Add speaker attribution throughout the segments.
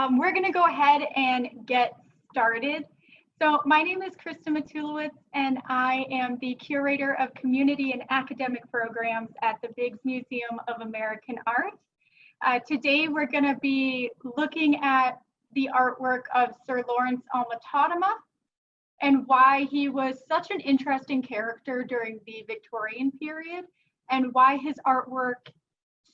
Speaker 1: We're going to go ahead and get started. So my name is Kristen Matulewicz, and I am the Curator of Community and Academic Programs at the Biggs Museum of American Art. Today we're going to be looking at the artwork of Sir Lawrence Alma-Tadema and why he was such an interesting character during the Victorian period, and why his artwork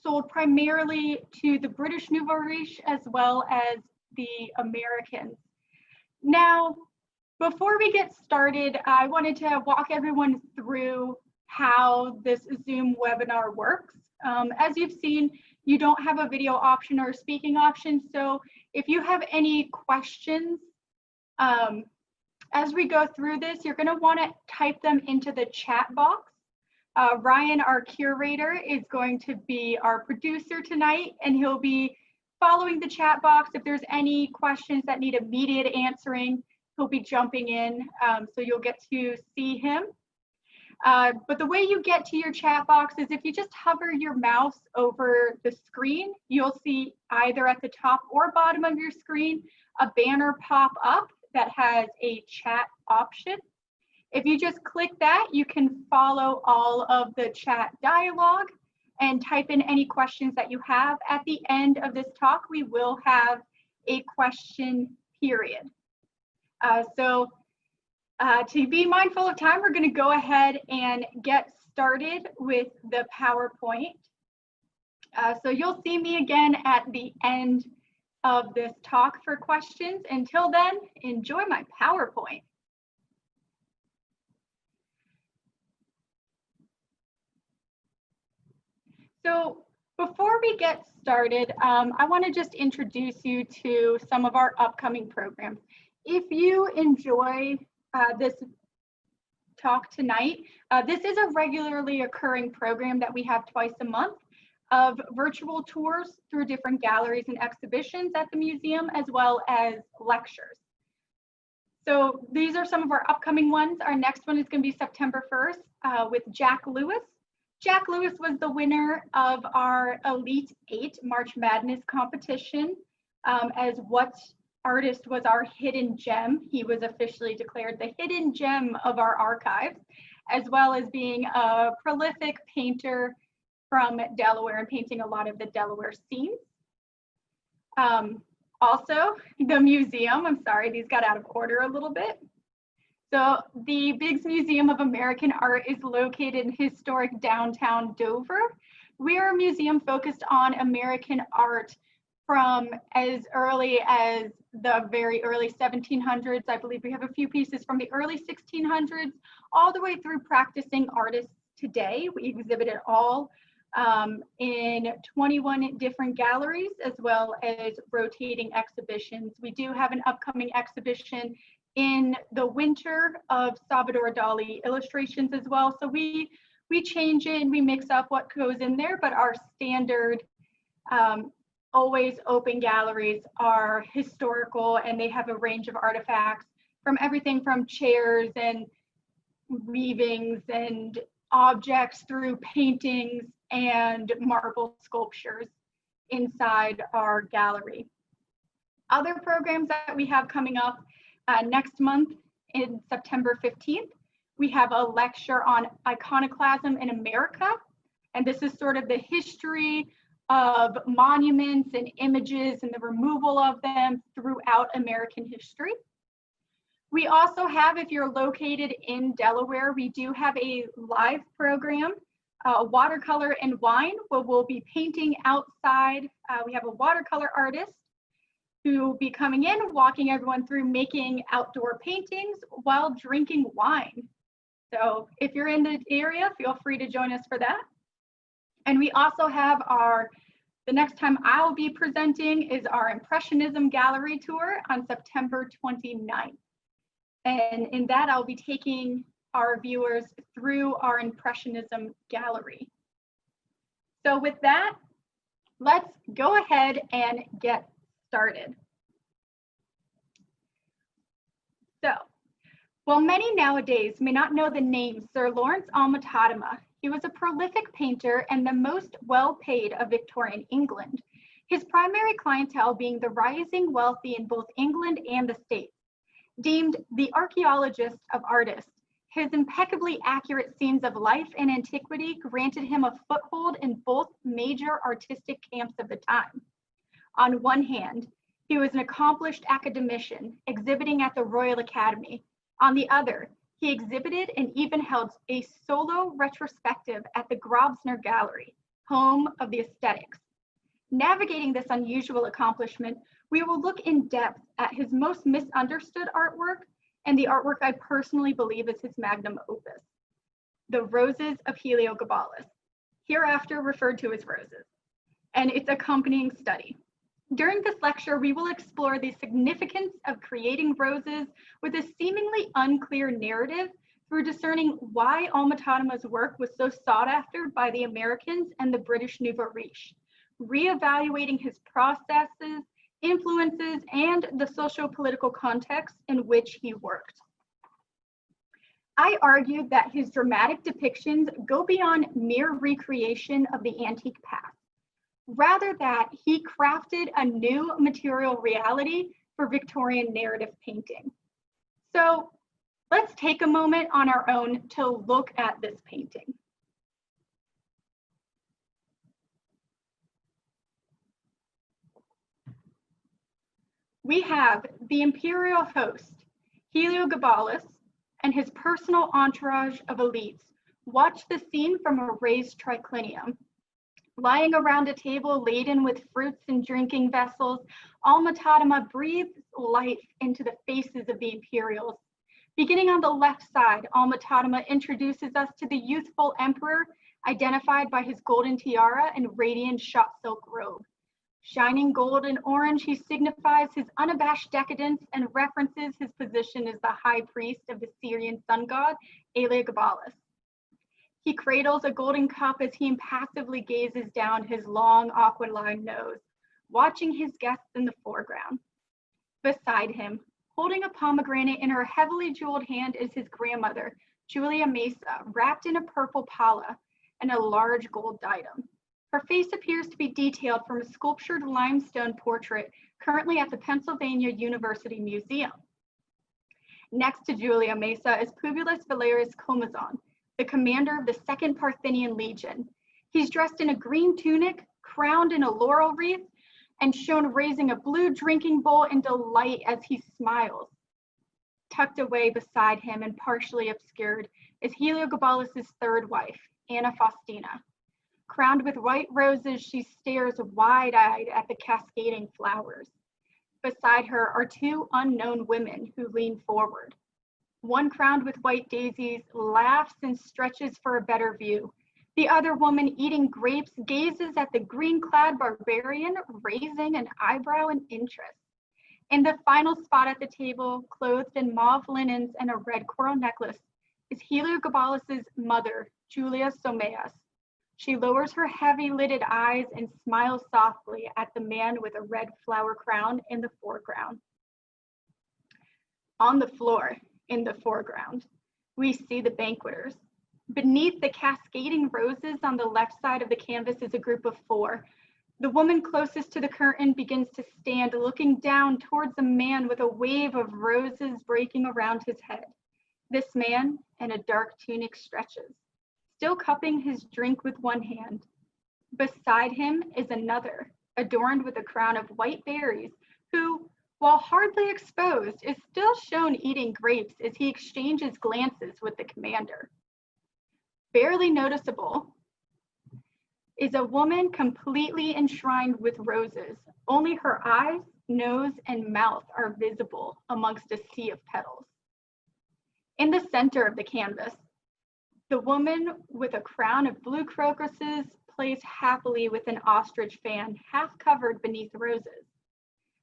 Speaker 1: sold primarily to the British Nouveau Riche as well as the Americans. Now, before we get started, I wanted to walk everyone through how this Zoom webinar works. As you've seen, you don't have a video option or a speaking option, so if you have any questions, as we go through this, you're going to want to type them into the chat box. Ryan, our curator, is going to be our producer tonight, and he'll be following the chat box. If there's any questions that need immediate answering, he'll be jumping in, so you'll get to see him. But the way you get to your chat box is if you just hover your mouse over the screen, you'll see either at the top or bottom of your screen a banner pop up that has a chat option. If you just click that, you can follow all of the chat dialogue and type in any questions that you have. At the end of this talk, we will have a question period. To be mindful of time, we're going to go ahead and get started with the PowerPoint. So you'll see me again at the end of this talk for questions. Until then, enjoy my PowerPoint. So before we get started, I want to just introduce you to some of our upcoming programs. If you enjoy this talk tonight, this is a regularly occurring program that we have twice a month of virtual tours through different galleries and exhibitions at the museum, as well as lectures. So these are some of our upcoming ones. Our next one is going to be September 1st with Jack Lewis. Jack Lewis was the winner of our Elite 8 March Madness competition. As what artist was our hidden gem. He was officially declared the hidden gem of our archives, as well as being a prolific painter from Delaware and painting a lot of the Delaware scenes. Also, the museum, I'm sorry, these got out of order a little bit. So the Biggs Museum of American Art is located in historic downtown Dover. We are a museum focused on American art from as early as the very early 1700s. I believe we have a few pieces from the early 1600s, all the way through practicing artists today. We exhibit it all in 21 different galleries, as well as rotating exhibitions. We do have an upcoming exhibition in the winter of Salvador Dali illustrations as well. So we change it and we mix up what goes in there, but our standard always open galleries are historical, and they have a range of artifacts from everything from chairs and weavings and objects through paintings and marble sculptures inside our gallery. Other programs that we have coming up next month in September 15th, we have a lecture on iconoclasm in America. And this is sort of the history of monuments and images and the removal of them throughout American history. We also have, if you're located in Delaware, we do have a live program, Watercolor and Wine, where we'll be painting outside. We have a watercolor artist who will be coming in, walking everyone through making outdoor paintings while drinking wine. So if you're in the area, feel free to join us for that. And we also have the next time I'll be presenting is our Impressionism Gallery Tour on September 29th. And in that, I'll be taking our viewers through our Impressionism Gallery. So with that, let's go ahead and get started. So, while many nowadays may not know the name Sir Lawrence Alma-Tadema, he was a prolific painter and the most well-paid of Victorian England. his primary clientele being the rising wealthy in both England and the States. Deemed the archaeologist of artists, his impeccably accurate scenes of life and antiquity granted him a foothold in both major artistic camps of the time. On one hand, he was an accomplished academician exhibiting at the Royal Academy. On the other, he exhibited and even held a solo retrospective at the Grosvenor Gallery, home of the aesthetics. Navigating this unusual accomplishment, we will look in depth at his most misunderstood artwork and the artwork I personally believe is his magnum opus, the Roses of Heliogabalus, hereafter referred to as roses, and its accompanying study. During this lecture, we will explore the significance of creating roses with a seemingly unclear narrative through discerning why Alma-Tadema's work was so sought after by the Americans and the British Nouveau Riche, reevaluating his processes, influences, and the socio-political context in which he worked. I argued that his dramatic depictions go beyond mere recreation of the antique past. Rather that he crafted a new material reality for Victorian narrative painting. So let's take a moment on our own to look at this painting. We have the imperial host, Heliogabalus, and his personal entourage of elites watch the scene from a raised triclinium. Lying around a table laden with fruits and drinking vessels, Alma-Tadema breathes life into the faces of the imperials. Beginning on the left side, Alma-Tadema introduces us to the youthful emperor, identified by his golden tiara and radiant shot silk robe. Shining gold and orange, he signifies his unabashed decadence and references his position as the high priest of the Syrian sun god, Heliogabalus. He cradles a golden cup as he impassively gazes down his long aquiline nose, watching his guests in the foreground. Beside him, holding a pomegranate in her heavily jeweled hand, is his grandmother, Julia Mesa, wrapped in a purple palla and a large gold diadem. Her face appears to be detailed from a sculptured limestone portrait currently at the Pennsylvania University Museum. Next to Julia Mesa is Publius Valerius Comazon, the commander of the Second Parthian Legion. He's dressed in a green tunic, crowned in a laurel wreath, and shown raising a blue drinking bowl in delight as he smiles. Tucked away beside him and partially obscured is Heliogabalus' third wife, Anna Faustina. Crowned with white roses, she stares wide-eyed at the cascading flowers. Beside her are two unknown women who lean forward. One crowned with white daisies laughs and stretches for a better view. The other woman, eating grapes, gazes at the green-clad barbarian, raising an eyebrow in interest. In the final spot at the table, clothed in mauve linens and a red coral necklace, is Heliogabalus' mother, Julia Somaeus. She lowers her heavy-lidded eyes and smiles softly at the man with a red flower crown in the foreground. On the floor, in the foreground, we see the banqueters. Beneath the cascading roses on the left side of the canvas is a group of four. The woman closest to the curtain begins to stand, looking down towards a man with a wave of roses breaking around his head. This man, in a dark tunic, stretches, still cupping his drink with one hand. Beside him is another, adorned with a crown of white berries, who, while hardly exposed, is still shown eating grapes as he exchanges glances with the commander. Barely noticeable is a woman completely enshrined with roses. Only her eyes, nose, and mouth are visible amongst a sea of petals. In the center of the canvas, the woman with a crown of blue crocuses plays happily with an ostrich fan half covered beneath roses.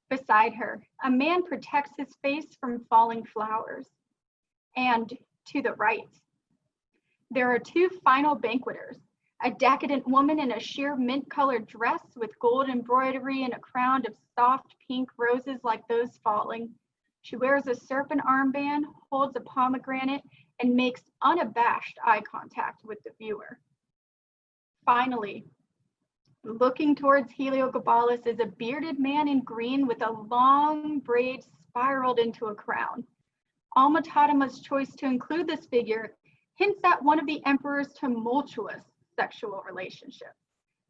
Speaker 1: Beside her, a man protects his face from falling flowers. And to the right, there are two final banqueters, a decadent woman in a sheer mint-colored dress with gold embroidery and a crown of soft pink roses like those falling. She wears a serpent armband, holds a pomegranate, and makes unabashed eye contact with the viewer. Finally, Looking towards Heliogabalus is a bearded man in green with a long braid spiraled into a crown. Alma-Tadema's choice to include this figure hints at one of the emperor's tumultuous sexual relationships.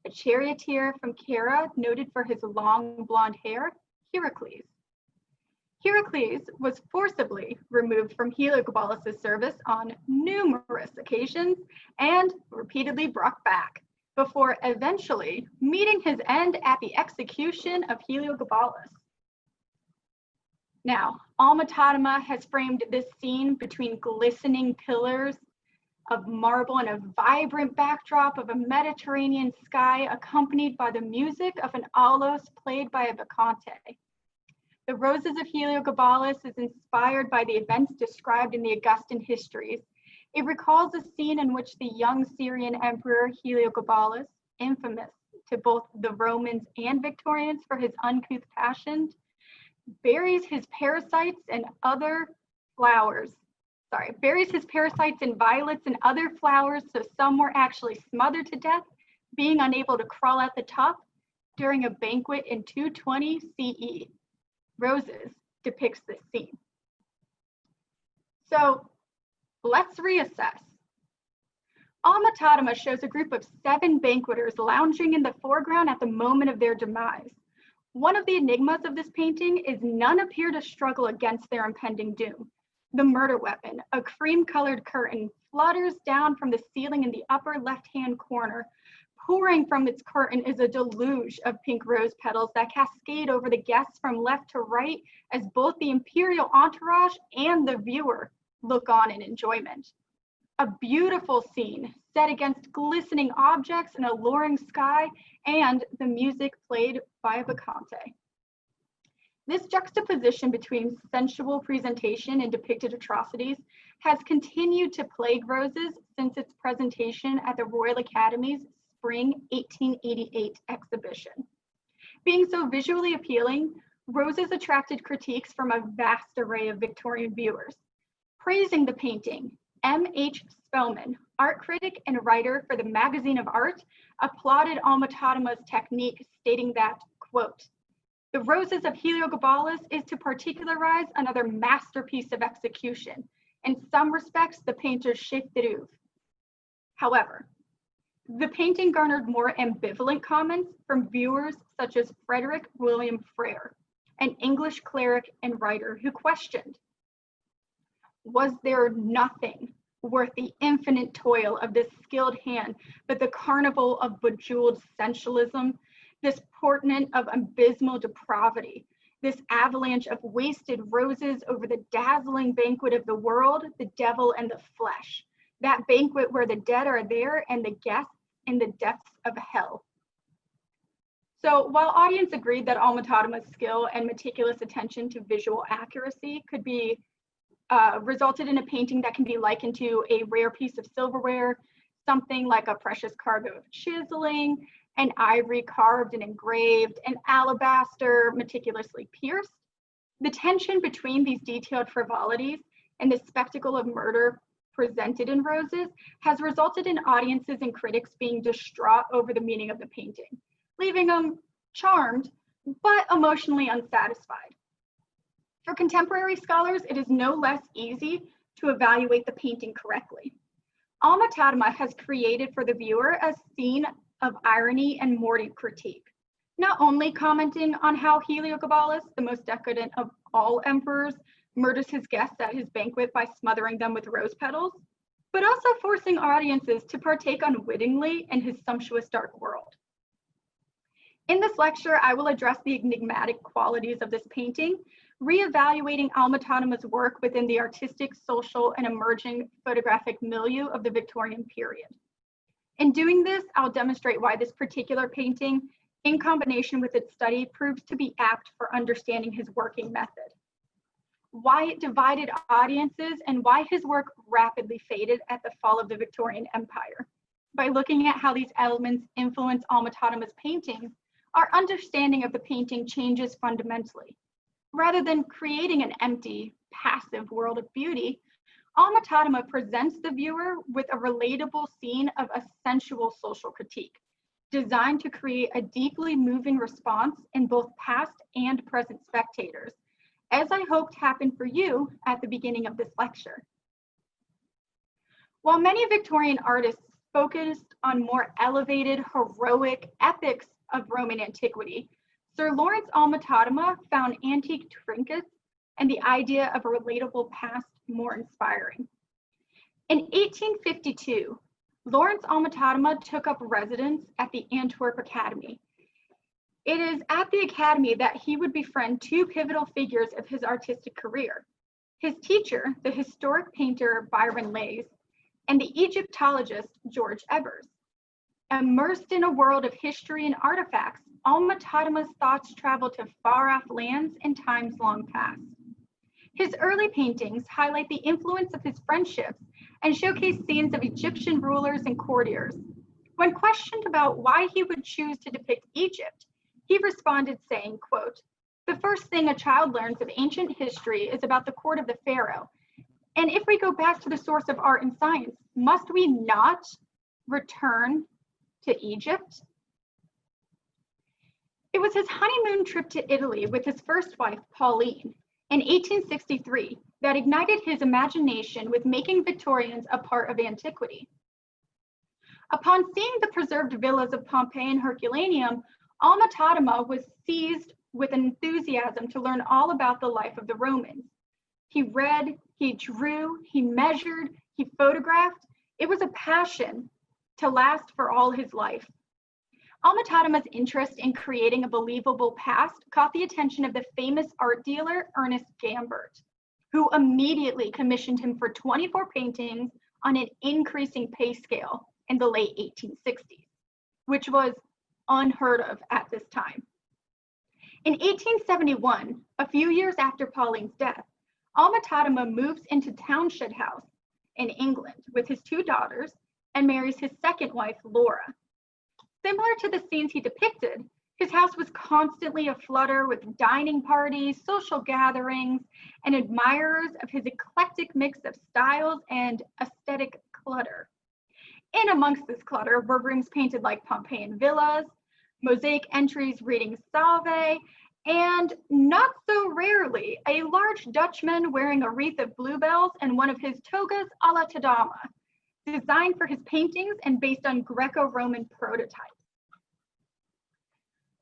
Speaker 1: A charioteer from Caria, noted for his long blonde hair, Heracles. Heracles was forcibly removed from Heliogabalus' service on numerous occasions and repeatedly brought back, before eventually meeting his end at the execution of Heliogabalus. Now, Alma-Tadema has framed this scene between glistening pillars of marble and a vibrant backdrop of a Mediterranean sky accompanied by the music of an aulos played by a bacchante. The Roses of Heliogabalus is inspired by the events described in the Augustan histories. It recalls a scene in which the young Syrian emperor Heliogabalus, infamous to both the Romans and Victorians for his uncouth passions, buries his parasites in violets and other flowers, so some were actually smothered to death, being unable to crawl out the top during a banquet in 220 CE. Roses depicts this scene. So let's reassess. Alma-Tadema shows a group of 7 banqueters lounging in the foreground at the moment of their demise. One of the enigmas of this painting is none appear to struggle against their impending doom. The murder weapon, a cream-colored curtain, flutters down from the ceiling in the upper left-hand corner. Pouring from its curtain is a deluge of pink rose petals that cascade over the guests from left to right as both the imperial entourage and the viewer look on in enjoyment. A beautiful scene set against glistening objects and a alluring sky and the music played by a bacchante. This juxtaposition between sensual presentation and depicted atrocities has continued to plague Roses since its presentation at the Royal Academy's Spring 1888 exhibition. Being so visually appealing, Roses attracted critiques from a vast array of Victorian viewers. Praising the painting, M.H. Spellman, art critic and writer for the Magazine of Art, applauded Alma-Tadema's technique, stating that, quote, "The Roses of Heliogabalus is to particularize another masterpiece of execution. In some respects, the painter's chef d'oeuvre." However, the painting garnered more ambivalent comments from viewers such as Frederick William Frere, an English cleric and writer who questioned, was there nothing worth the infinite toil of this skilled hand but the carnival of bejeweled sensualism, this portent of abysmal depravity, this avalanche of wasted roses over the dazzling banquet of the world, the devil and the flesh, that banquet where the dead are there and the guests in the depths of hell. So while audience agreed that Alma-Tadema's skill and meticulous attention to visual accuracy could be resulted in a painting that can be likened to a rare piece of silverware, something like a precious cargo of chiseling, an ivory carved and engraved, an alabaster meticulously pierced, the tension between these detailed frivolities and the spectacle of murder presented in Roses has resulted in audiences and critics being distraught over the meaning of the painting, leaving them charmed but emotionally unsatisfied. For contemporary scholars, it is no less easy to evaluate the painting correctly. Alma-Tadema has created for the viewer a scene of irony and mordant critique, not only commenting on how Heliogabalus, the most decadent of all emperors, murders his guests at his banquet by smothering them with rose petals, but also forcing audiences to partake unwittingly in his sumptuous dark world. In this lecture, I will address the enigmatic qualities of this painting, reevaluating Alma-Tadema's work within the artistic, social, and emerging photographic milieu of the Victorian period. In doing this, I'll demonstrate why this particular painting, in combination with its study, proves to be apt for understanding his working method, why it divided audiences, and why his work rapidly faded at the fall of the Victorian Empire. By looking at how these elements influence Alma-Tadema's painting, our understanding of the painting changes fundamentally. Rather than creating an empty, passive world of beauty, Alma-Tadema presents the viewer with a relatable scene of a sensual social critique, designed to create a deeply moving response in both past and present spectators, as I hoped happened for you at the beginning of this lecture. While many Victorian artists focused on more elevated, heroic epics of Roman antiquity, Sir Lawrence Alma-Tadema found antique trinkets and the idea of a relatable past more inspiring. In 1852, Lawrence Alma-Tadema took up residence at the Antwerp Academy. It is at the Academy that he would befriend two pivotal figures of his artistic career: his teacher, the historic painter Byron Leys, and the Egyptologist George Ebers. Immersed in a world of history and artifacts, Alma-Tadema's thoughts traveled to far-off lands and times long past. His early paintings highlight the influence of his friendships and showcase scenes of Egyptian rulers and courtiers. When questioned about why he would choose to depict Egypt, he responded saying, quote, "The first thing a child learns of ancient history is about the court of the pharaoh. And if we go back to the source of art and science, must we not return to Egypt?" It was his honeymoon trip to Italy with his first wife, Pauline, in 1863 that ignited his imagination with making Victorians a part of antiquity. Upon seeing the preserved villas of Pompeii and Herculaneum, Alma-Tadema was seized with an enthusiasm to learn all about the life of the Romans. He read, he drew, he measured, he photographed. It was a passion to last for all his life. Alma-Tadema's interest in creating a believable past caught the attention of the famous art dealer Ernest Gambert, who immediately commissioned him for 24 paintings on an increasing pay scale in the late 1860s, which was unheard of at this time. In 1871, a few years after Pauline's death, Alma-Tadema moves into Townshend House in England with his two daughters and marries his second wife, Laura. Similar to the scenes he depicted, his house was constantly aflutter with dining parties, social gatherings, and admirers of his eclectic mix of styles and aesthetic clutter. In amongst this clutter were rooms painted like Pompeian villas, mosaic entries reading Salve, and not so rarely, a large Dutchman wearing a wreath of bluebells and one of his togas a la Tadema, designed for his paintings and based on Greco-Roman prototypes.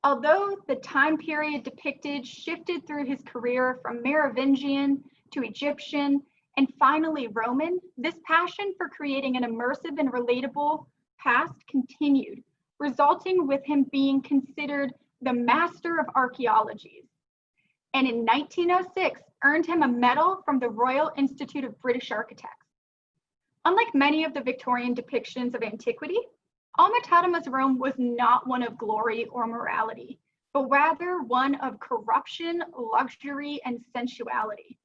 Speaker 1: Although the time period depicted shifted through his career from Merovingian to Egyptian and finally Roman, this passion for creating an immersive and relatable past continued, resulting with him being considered the master of archaeology, and in 1906 earned him a medal from the Royal Institute of British Architects. Unlike many of the Victorian depictions of antiquity, Alma-Tadema's Rome was not one of glory or morality, but rather one of corruption, luxury, and sensuality,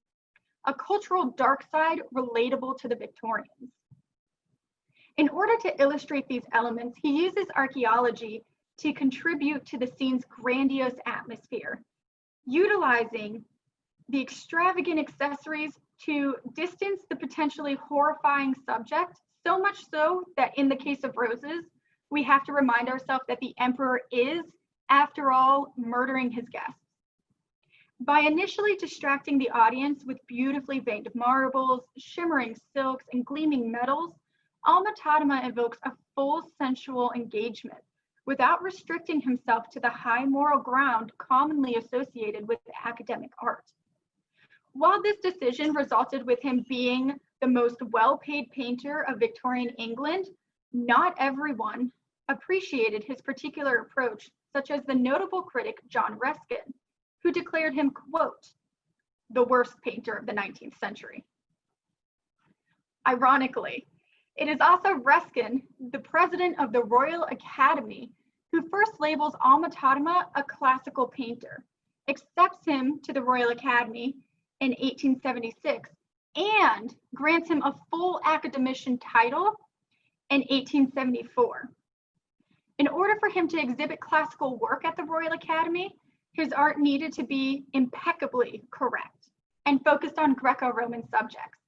Speaker 1: a cultural dark side relatable to the Victorians. In order to illustrate these elements, he uses archaeology to contribute to the scene's grandiose atmosphere, utilizing the extravagant accessories to distance the potentially horrifying subject, so much so that in the case of roses, we have to remind ourselves that the emperor is, after all, murdering his guests. By initially distracting the audience with beautifully veined marbles, shimmering silks, and gleaming metals, Alma-Tadema evokes a full sensual engagement without restricting himself to the high moral ground commonly associated with academic art. While this decision resulted with him being the most well-paid painter of Victorian England, not everyone appreciated his particular approach, such as the notable critic John Ruskin, who declared him, quote, the worst painter of the 19th century. Ironically, it is also Ruskin, the president of the Royal Academy, who first labels Alma-Tadema a classical painter, accepts him to the Royal Academy in 1876, and grants him a full academician title in 1874. In order for him to exhibit classical work at the Royal Academy, his art needed to be impeccably correct and focused on Greco-Roman subjects.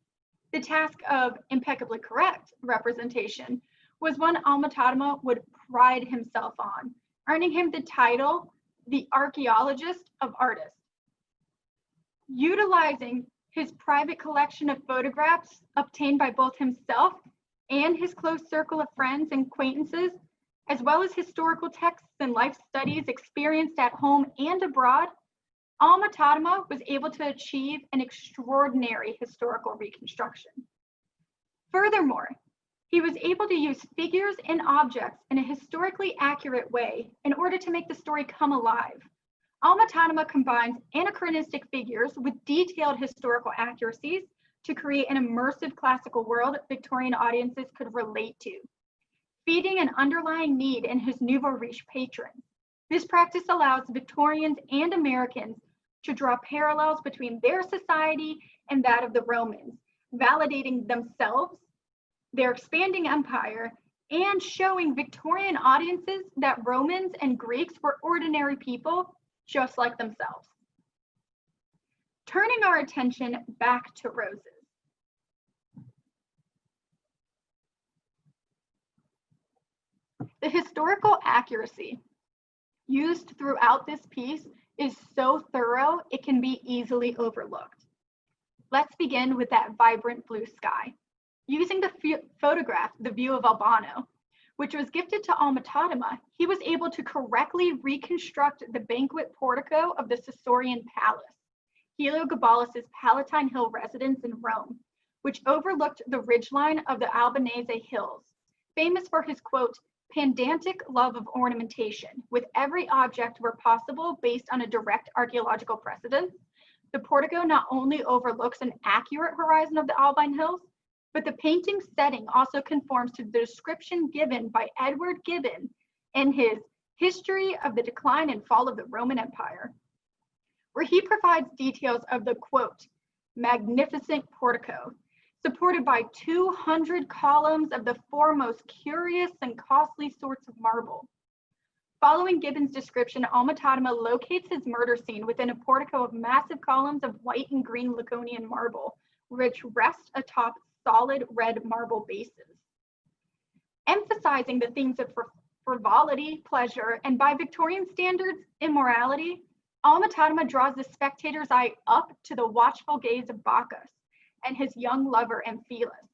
Speaker 1: The task of impeccably correct representation was one Alma-Tadema would pride himself on, earning him the title, the archaeologist of artists. Utilizing his private collection of photographs obtained by both himself and his close circle of friends and acquaintances, as well as historical texts and life studies experienced at home and abroad, Alma-Tadema was able to achieve an extraordinary historical reconstruction. Furthermore, he was able to use figures and objects in a historically accurate way in order to make the story come alive. Alma-Tadema combines anachronistic figures with detailed historical accuracies to create an immersive classical world Victorian audiences could relate to, feeding an underlying need in his Nouveau Riche patrons. This practice allows Victorians and Americans to draw parallels between their society and that of the Romans, validating themselves, their expanding empire, and showing Victorian audiences that Romans and Greeks were ordinary people just like themselves. Turning our attention back to roses. The historical accuracy used throughout this piece is so thorough, it can be easily overlooked. Let's begin with that vibrant blue sky. Using the photograph, The View of Albano, which was gifted to Alma-Tadema, he was able to correctly reconstruct the banquet portico of the Caesarian palace, Heliogabalus' Palatine Hill residence in Rome, which overlooked the ridgeline of the Albanese hills, famous for his, quote, pedantic love of ornamentation, with every object where possible based on a direct archaeological precedent. The portico not only overlooks an accurate horizon of the Alpine Hills, but the painting's setting also conforms to the description given by Edward Gibbon in his History of the Decline and Fall of the Roman Empire, where he provides details of the, quote, magnificent portico, supported by 200 columns of the foremost curious and costly sorts of marble. Following Gibbon's description, Alma-Tadema locates his murder scene within a portico of massive columns of white and green Laconian marble, which rest atop solid red marble bases. Emphasizing the themes of frivolity, pleasure, and by Victorian standards, immorality, Alma-Tadema draws the spectator's eye up to the watchful gaze of Bacchus and his young lover Amphialus.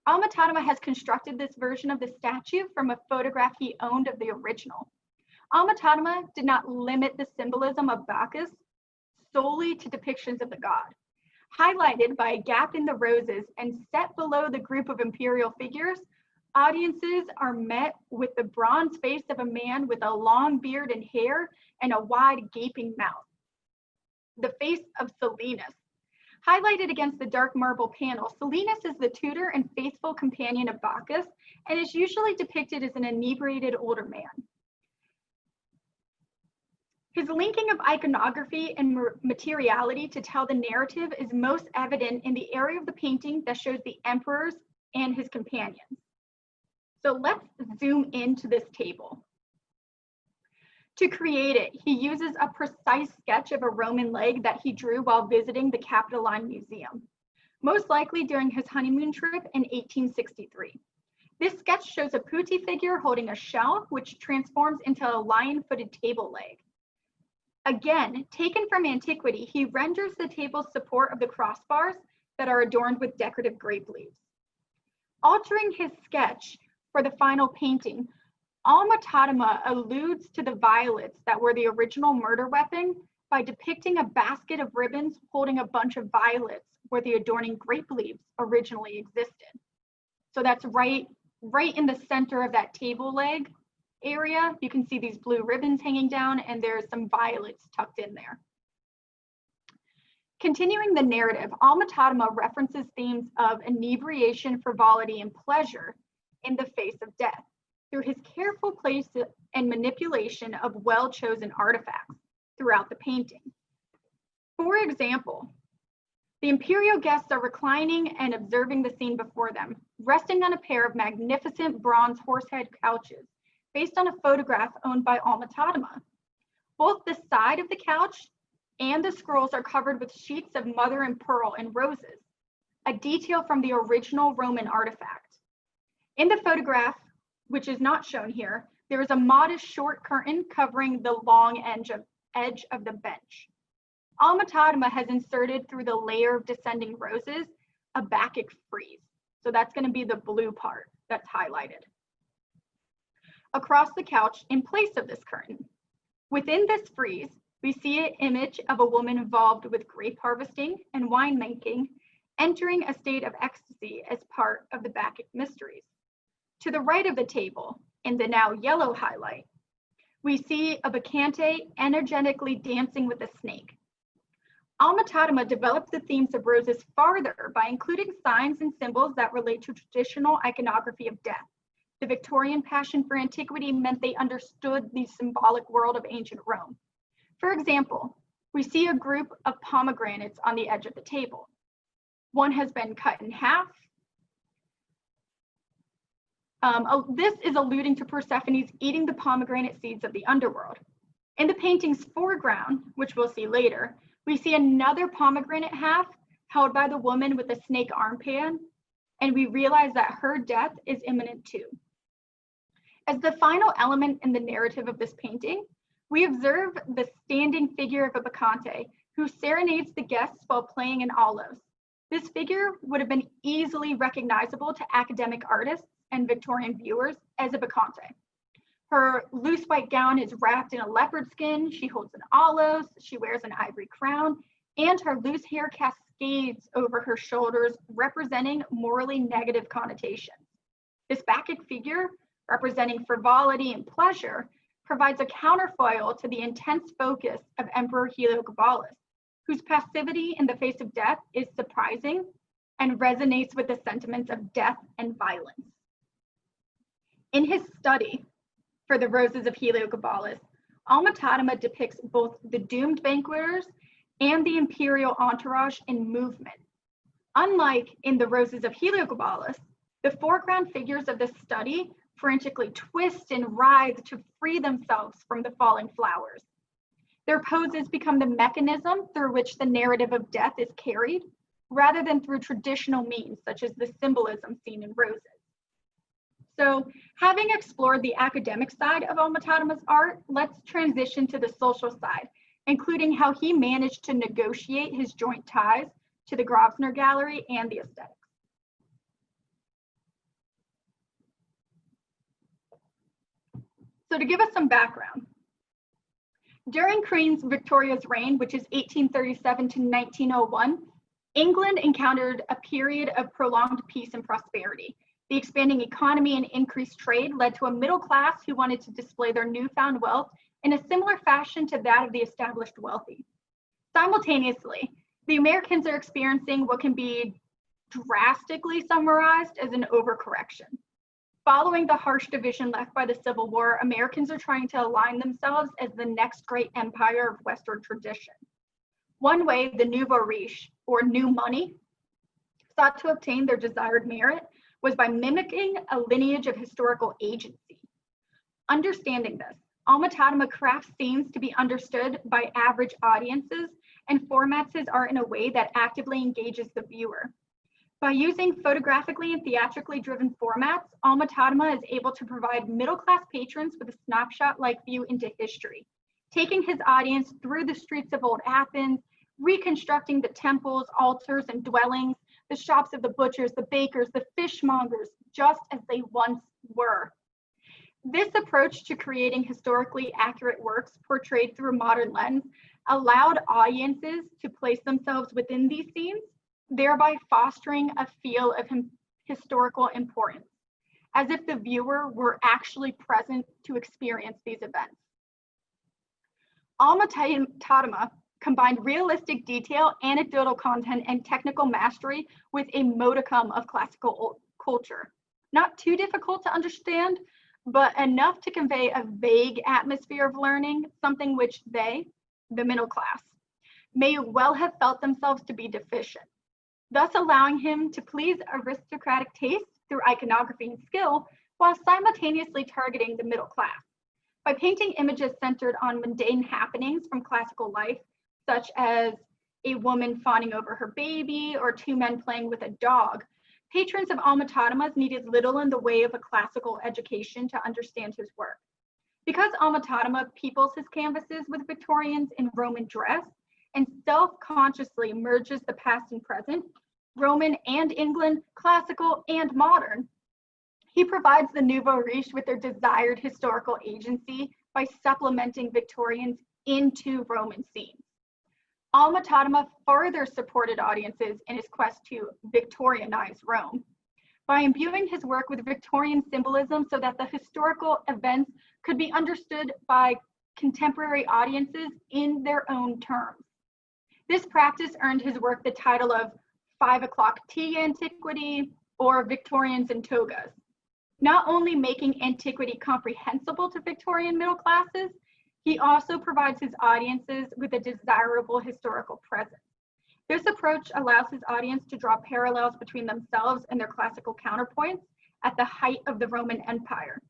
Speaker 1: Alma-Tadema has constructed this version of the statue from a photograph he owned of the original. Alma-Tadema did not limit the symbolism of Bacchus solely to depictions of the god. Highlighted by a gap in the roses and set below the group of imperial figures, audiences are met with the bronze face of a man with a long beard and hair and a wide gaping mouth. The face of Silenus. Highlighted against the dark marble panel, Silenus is the tutor and faithful companion of Bacchus and is usually depicted as an inebriated older man. His linking of iconography and materiality to tell the narrative is most evident in the area of the painting that shows the emperors and his companions. So let's zoom into this table. To create it, he uses a precise sketch of a Roman leg that he drew while visiting the Capitoline Museum, most likely during his honeymoon trip in 1863. This sketch shows a putti figure holding a shell, which transforms into a lion-footed table leg. Again, taken from antiquity, he renders the table's support of the crossbars that are adorned with decorative grape leaves. Altering his sketch for the final painting, Alma-Tadema alludes to the violets that were the original murder weapon by depicting a basket of ribbons holding a bunch of violets where the adorning grape leaves originally existed. So that's right in the center of that table leg area. You can see these blue ribbons hanging down and there's some violets tucked in there. Continuing the narrative, Alma-Tadema references themes of inebriation, frivolity, and pleasure in the face of death through his careful place and manipulation of well-chosen artifacts throughout the painting. For example, the imperial guests are reclining and observing the scene before them, resting on a pair of magnificent bronze horsehead couches based on a photograph owned by Alma-Tadema. Both the side of the couch and the scrolls are covered with sheets of mother and pearl and roses, a detail from the original Roman artifact. In the photograph, which is not shown here, There is a modest short curtain covering the long edge of the bench. Alma-Tadema has inserted through the layer of descending roses a Bacchic frieze. So that's going to be the blue part that's highlighted. Across the couch, in place of this curtain, within this frieze, we see an image of a woman involved with grape harvesting and winemaking, entering a state of ecstasy as part of the Bacchic mysteries. To the right of the table, in the now yellow highlight, we see a Bacchante energetically dancing with a snake. Alma-Tadema developed the themes of roses farther by including signs and symbols that relate to traditional iconography of death. The Victorian passion for antiquity meant they understood the symbolic world of ancient Rome. For example, we see a group of pomegranates on the edge of the table. One has been cut in half. This is alluding to Persephone's eating the pomegranate seeds of the underworld. In the painting's foreground, which we'll see later, we see another pomegranate half held by the woman with the snake armband, and we realize that her death is imminent too. As the final element in the narrative of this painting, we observe the standing figure of a Bacchante who serenades the guests while playing an aulos. This figure would have been easily recognizable to academic artists and Victorian viewers as a Bacchante. Her loose white gown is wrapped in a leopard skin, she holds an aulos, she wears an ivory crown, and her loose hair cascades over her shoulders, representing morally negative connotations. This Bacchic figure, representing frivolity and pleasure, provides a counterfoil to the intense focus of Emperor Heliogabalus, whose passivity in the face of death is surprising and resonates with the sentiments of death and violence. In his study for the Roses of Heliogabalus, Alma-Tadema depicts both the doomed banqueters and the imperial entourage in movement. Unlike in the Roses of Heliogabalus, the foreground figures of this study frantically twist and writhe to free themselves from the falling flowers. Their poses become the mechanism through which the narrative of death is carried, rather than through traditional means, such as the symbolism seen in roses. So, having explored the academic side of Alma-Tadema's art, let's transition to the social side, including how he managed to negotiate his joint ties to the Grosvenor Gallery and the aesthetics. So to give us some background, during Queen Victoria's reign, which is 1837 to 1901, England encountered a period of prolonged peace and prosperity. The expanding economy and increased trade led to a middle class who wanted to display their newfound wealth in a similar fashion to that of the established wealthy. Simultaneously, the Americans are experiencing what can be drastically summarized as an overcorrection. Following the harsh division left by the Civil War, Americans are trying to align themselves as the next great empire of Western tradition. One way the Nouveau Riche, or new money, sought to obtain their desired merit was by mimicking a lineage of historical agency. Understanding this, Alma-Tadema crafts scenes to be understood by average audiences and formats his art in a way that actively engages the viewer. By using photographically and theatrically driven formats, Alma-Tadema is able to provide middle-class patrons with a snapshot-like view into history, taking his audience through the streets of old Athens, reconstructing the temples, altars, and dwellings, the shops of the butchers, the bakers, the fishmongers, just as they once were. This approach to creating historically accurate works portrayed through a modern lens allowed audiences to place themselves within these scenes, thereby fostering a feel of historical importance, as if the viewer were actually present to experience these events. Alma-Tadema combined realistic detail, anecdotal content, and technical mastery with a modicum of classical culture. Not too difficult to understand, but enough to convey a vague atmosphere of learning, something which they, the middle class, may well have felt themselves to be deficient, thus allowing him to please aristocratic taste through iconography and skill, while simultaneously targeting the middle class. By painting images centered on mundane happenings from classical life, such as a woman fawning over her baby or two men playing with a dog, patrons of Alma-Tadema's needed little in the way of a classical education to understand his work. Because Alma-Tadema peoples his canvases with Victorians in Roman dress and self-consciously merges the past and present, Roman and England, classical and modern, he provides the Nouveau Riche with their desired historical agency by supplementing Victorians into Roman scenes. Alma-Tadema further supported audiences in his quest to Victorianize Rome by imbuing his work with Victorian symbolism so that the historical events could be understood by contemporary audiences in their own terms. This practice earned his work the title of 5 o'clock tea antiquity or Victorians in togas, not only making antiquity comprehensible to Victorian middle classes, he also provides his audiences with a desirable historical presence. This approach allows his audience to draw parallels between themselves and their classical counterpoints at the height of the Roman Empire.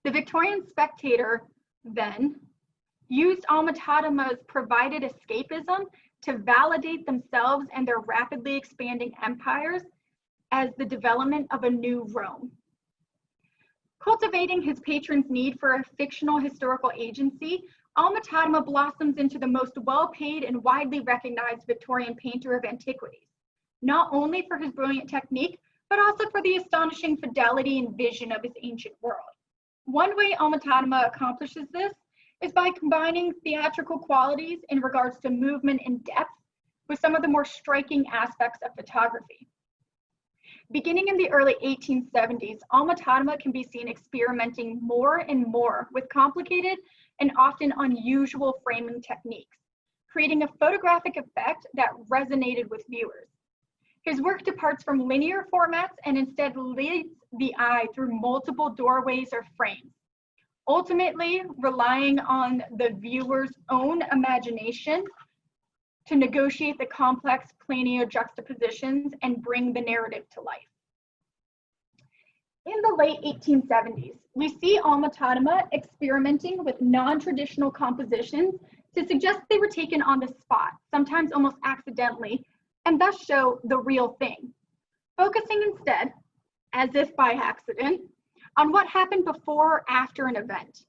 Speaker 1: The Victorian spectator then used Alma-Tadema's provided escapism to validate themselves and their rapidly expanding empires as the development of a new Rome. Cultivating his patron's need for a fictional historical agency, Alma-Tadema blossoms into the most well-paid and widely recognized Victorian painter of antiquities, not only for his brilliant technique, but also for the astonishing fidelity and vision of his ancient world. One way Alma-Tadema accomplishes this is by combining theatrical qualities in regards to movement and depth with some of the more striking aspects of photography. Beginning in the early 1870s, Alma-Tadema can be seen experimenting more and more with complicated and often unusual framing techniques, creating a photographic effect that resonated with viewers. His work departs from linear formats and instead leads the eye through multiple doorways or frames, ultimately relying on the viewer's own imagination to negotiate the complex planio juxtapositions and bring the narrative to life. In the late 1870s, we see Alma-Tadema experimenting with non-traditional compositions to suggest they were taken on the spot, sometimes almost accidentally, and thus show the real thing, focusing instead, as if by accident, on what happened before or after an event.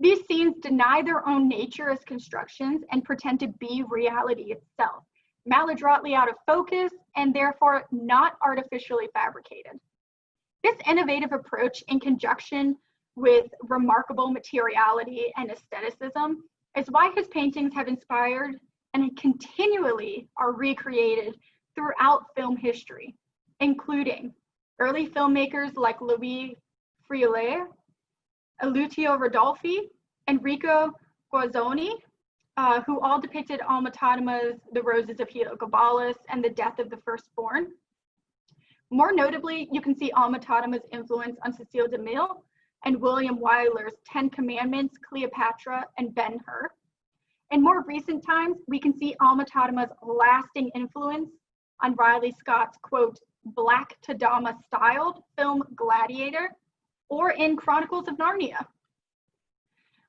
Speaker 1: These scenes deny their own nature as constructions and pretend to be reality itself, maladroitly out of focus and therefore not artificially fabricated. This innovative approach, in conjunction with remarkable materiality and aestheticism, is why his paintings have inspired and continually are recreated throughout film history, including early filmmakers like Louis Friulère, Lucio Rodolfi, Enrico Guazzoni, who all depicted Alma-Tadema's The Roses of Heliogabalus and the Death of the Firstborn. More notably, you can see Alma-Tadema's influence on Cecile DeMille and William Wyler's 10 Commandments, Cleopatra, and Ben-Hur. In more recent times, we can see Alma-Tadema's lasting influence on Riley Scott's, quote, Black Tadama styled film Gladiator, or in Chronicles of Narnia.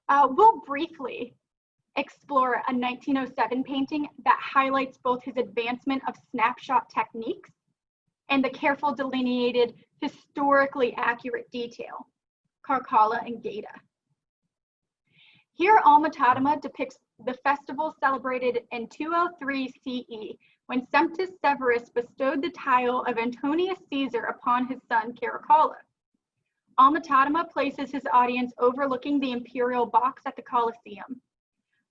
Speaker 1: We'll briefly explore a 1907 painting that highlights both his advancement of snapshot techniques and the careful delineated, historically accurate detail, Carcalla and Gaeta. Here, Alma-Tadema depicts the festival celebrated in 203 CE, when Semptus Severus bestowed the title of Antonius Caesar upon his son Caracalla. Alma-Tadema places his audience overlooking the imperial box at the Colosseum.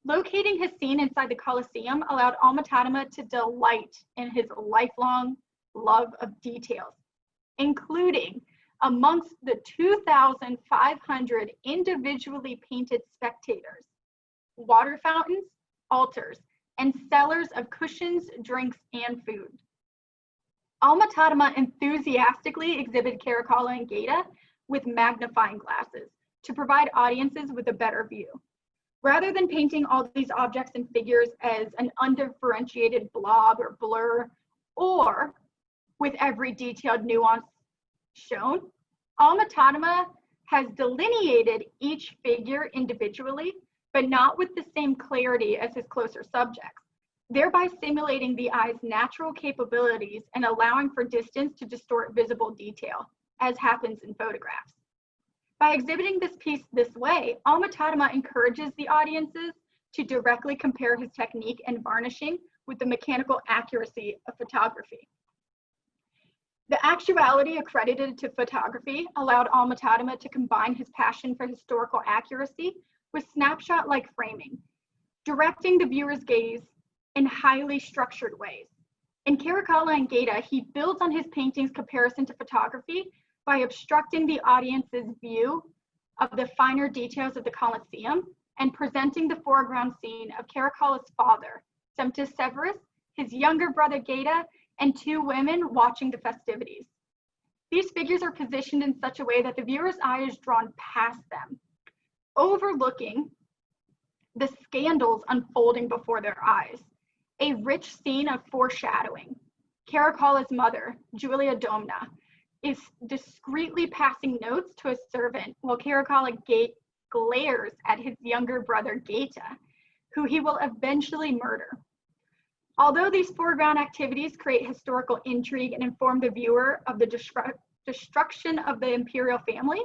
Speaker 1: Locating his scene inside the Colosseum allowed Alma-Tadema to delight in his lifelong love of details, including amongst the 2,500 individually painted spectators, water fountains, altars, and sellers of cushions, drinks, and food. Alma-Tadema enthusiastically exhibited Caracalla and Gaeta with magnifying glasses to provide audiences with a better view. Rather than painting all these objects and figures as an undifferentiated blob or blur, or with every detailed nuance shown, Alma-Tadema has delineated each figure individually, but not with the same clarity as his closer subjects, thereby simulating the eye's natural capabilities and allowing for distance to distort visible detail, as happens in photographs. By exhibiting this piece this way, Alma-Tadema encourages the audiences to directly compare his technique and varnishing with the mechanical accuracy of photography. The actuality accredited to photography allowed Alma-Tadema to combine his passion for historical accuracy with snapshot-like framing, directing the viewer's gaze in highly structured ways. In Caracalla and Gaeta, he builds on his painting's comparison to photography by obstructing the audience's view of the finer details of the Colosseum and presenting the foreground scene of Caracalla's father, Semptus Severus, his younger brother Gaeta, and two women watching the festivities. These figures are positioned in such a way that the viewer's eye is drawn past them, overlooking the scandals unfolding before their eyes. A rich scene of foreshadowing. Caracalla's mother, Julia Domna, is discreetly passing notes to a servant while Caracalla glares at his younger brother Gaeta, who he will eventually murder. Although these foreground activities create historical intrigue and inform the viewer of the destruction of the imperial family,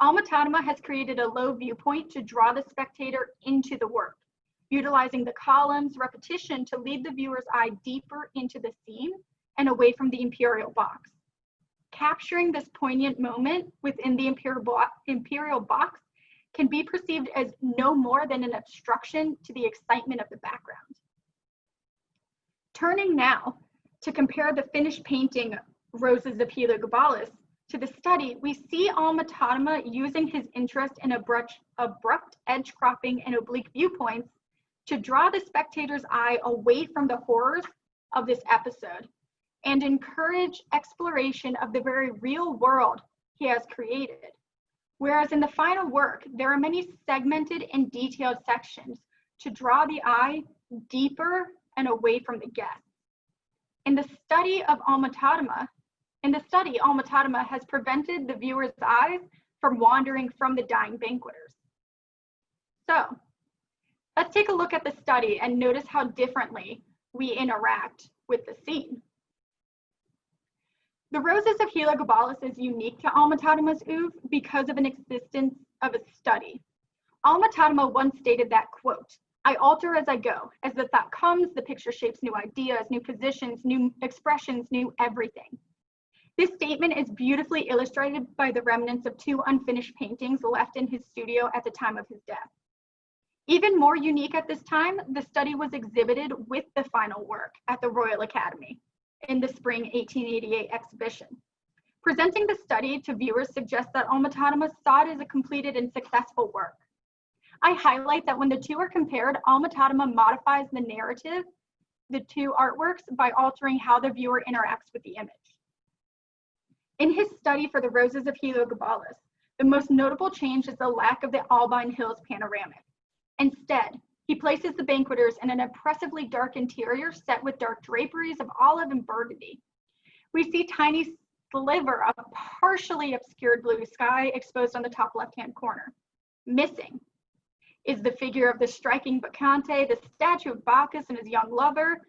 Speaker 1: Alma-Tadema has created a low viewpoint to draw the spectator into the work, utilizing the columns' repetition to lead the viewer's eye deeper into the scene and away from the imperial box. Capturing this poignant moment within the imperial box can be perceived as no more than an obstruction to the excitement of the background. Turning now to compare the finished painting Roses of Heliogabalus to the study, we see Alma-Tadema using his interest in abrupt edge cropping and oblique viewpoints to draw the spectator's eye away from the horrors of this episode and encourage exploration of the very real world he has created. Whereas in the final work, there are many segmented and detailed sections to draw the eye deeper and away from the guest. In the study, Alma-Tadema has prevented the viewer's eyes from wandering from the dying banqueters. So, let's take a look at the study and notice how differently we interact with the scene. The Roses of Heliogabalus is unique to Alma-Tadema's oeuvre because of an existence of a study. Alma-Tadema once stated that, quote, "I alter as I go. As the thought comes, the picture shapes new ideas, new positions, new expressions, new everything." This statement is beautifully illustrated by the remnants of two unfinished paintings left in his studio at the time of his death. Even more unique at this time, the study was exhibited with the final work at the Royal Academy in the spring 1888 exhibition. Presenting the study to viewers suggests that Alma-Tadema saw it as a completed and successful work. I highlight that when the two are compared, Alma-Tadema modifies the narrative, the two artworks, by altering how the viewer interacts with the image. In his study for the Roses of Heliogabalus, the most notable change is the lack of the Albine Hills panoramic. Instead, he places the banqueters in an impressively dark interior set with dark draperies of olive and burgundy. We see tiny sliver of partially obscured blue sky exposed on the top left-hand corner. Missing is the figure of the striking Bacchante, the statue of Bacchus and his young lover,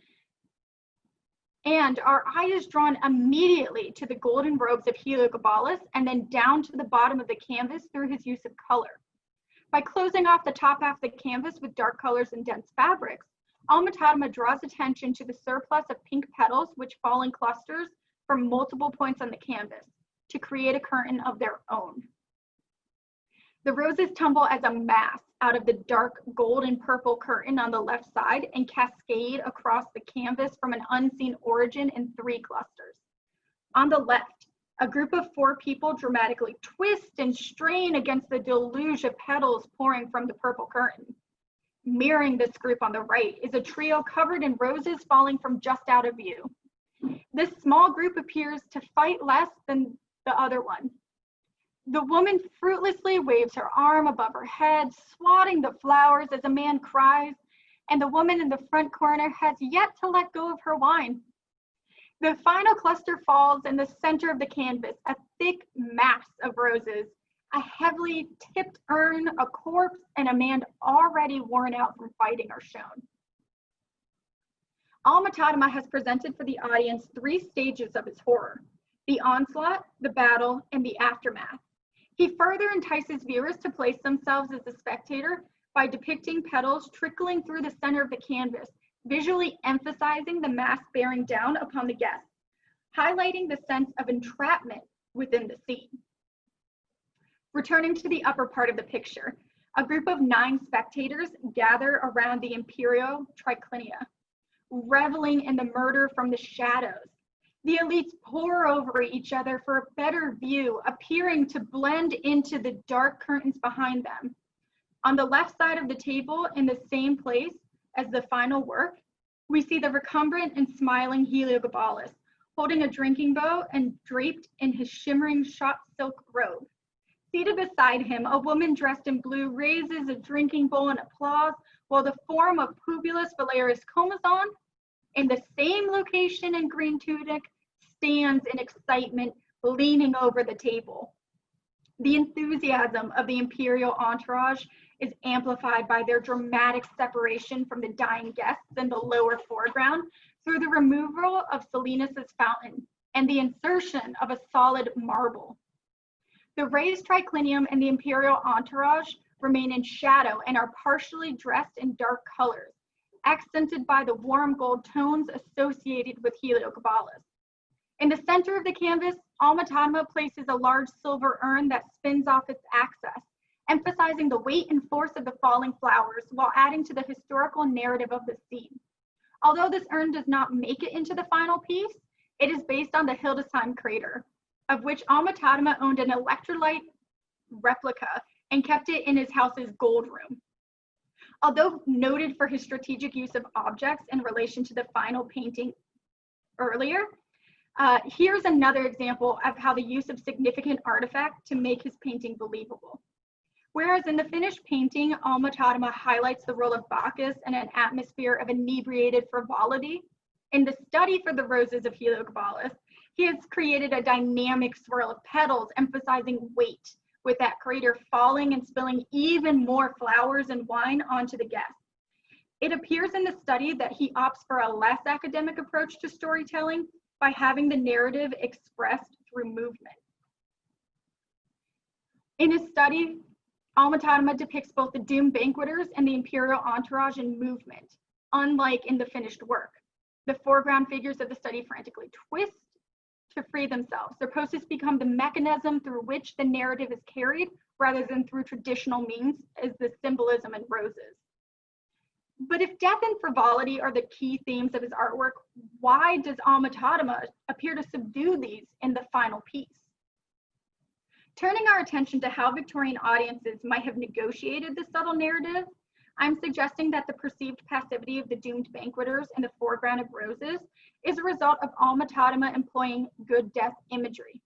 Speaker 1: and our eye is drawn immediately to the golden robes of Heliogabalus and then down to the bottom of the canvas through his use of color. By closing off the top half of the canvas with dark colors and dense fabrics, Alma-Tadema draws attention to the surplus of pink petals which fall in clusters from multiple points on the canvas to create a curtain of their own. The roses tumble as a mass out of the dark gold and purple curtain on the left side and cascade across the canvas from an unseen origin in three clusters. On the left, a group of four people dramatically twist and strain against the deluge of petals pouring from the purple curtain. Mirroring this group on the right is a trio covered in roses falling from just out of view. This small group appears to fight less than the other one. The woman fruitlessly waves her arm above her head, swatting the flowers as a man cries, and the woman in the front corner has yet to let go of her wine. The final cluster falls in the center of the canvas, a thick mass of roses, a heavily tipped urn, a corpse, and a man already worn out from fighting are shown. Alma-Tadema has presented for the audience three stages of his horror: the onslaught, the battle, and the aftermath. He further entices viewers to place themselves as a spectator by depicting petals trickling through the center of the canvas, visually emphasizing the mask bearing down upon the guest, highlighting the sense of entrapment within the scene. Returning to the upper part of the picture, a group of 9 spectators gather around the imperial triclinia, reveling in the murder from the shadows. The elites pour over each other for a better view, appearing to blend into the dark curtains behind them. On the left side of the table, in the same place as the final work, we see the recumbent and smiling Heliogabalus, holding a drinking bowl and draped in his shimmering shot silk robe. Seated beside him, a woman dressed in blue raises a drinking bowl in applause, while the form of Publius Valerius Comazon, in the same location in green tunic, stands in excitement, leaning over the table. The enthusiasm of the imperial entourage is amplified by their dramatic separation from the dying guests in the lower foreground through the removal of Silenus's fountain and the insertion of a solid marble. The raised triclinium and the imperial entourage remain in shadow and are partially dressed in dark colors, accented by the warm gold tones associated with Heliogabalus. In the center of the canvas, Alma-Tadema places a large silver urn that spins off its axis, emphasizing the weight and force of the falling flowers while adding to the historical narrative of the scene. Although this urn does not make it into the final piece, it is based on the Hildesheim crater, of which Alma-Tadema owned an electrolyte replica and kept it in his house's gold room. Although noted for his strategic use of objects in relation to the final painting earlier, here's another example of how the use of significant artifact to make his painting believable. Whereas in the finished painting, Alma-Tadema highlights the role of Bacchus in an atmosphere of inebriated frivolity, in the study for the roses of Heliogabalus, he has created a dynamic swirl of petals, emphasizing weight, with that crater falling and spilling even more flowers and wine onto the guests. It appears in the study that he opts for a less academic approach to storytelling by having the narrative expressed through movement. In his study, Alma-Tadema depicts both the doomed banqueters and the imperial entourage in movement, unlike in the finished work. The foreground figures of the study frantically twist to free themselves. Their poses become the mechanism through which the narrative is carried, rather than through traditional means as the symbolism in roses. But if death and frivolity are the key themes of his artwork, why does Alma-Tadema appear to subdue these in the final piece? Turning our attention to how Victorian audiences might have negotiated the subtle narrative, I'm suggesting that the perceived passivity of the doomed banqueters in the foreground of roses is a result of Alma-Tadema employing good death imagery.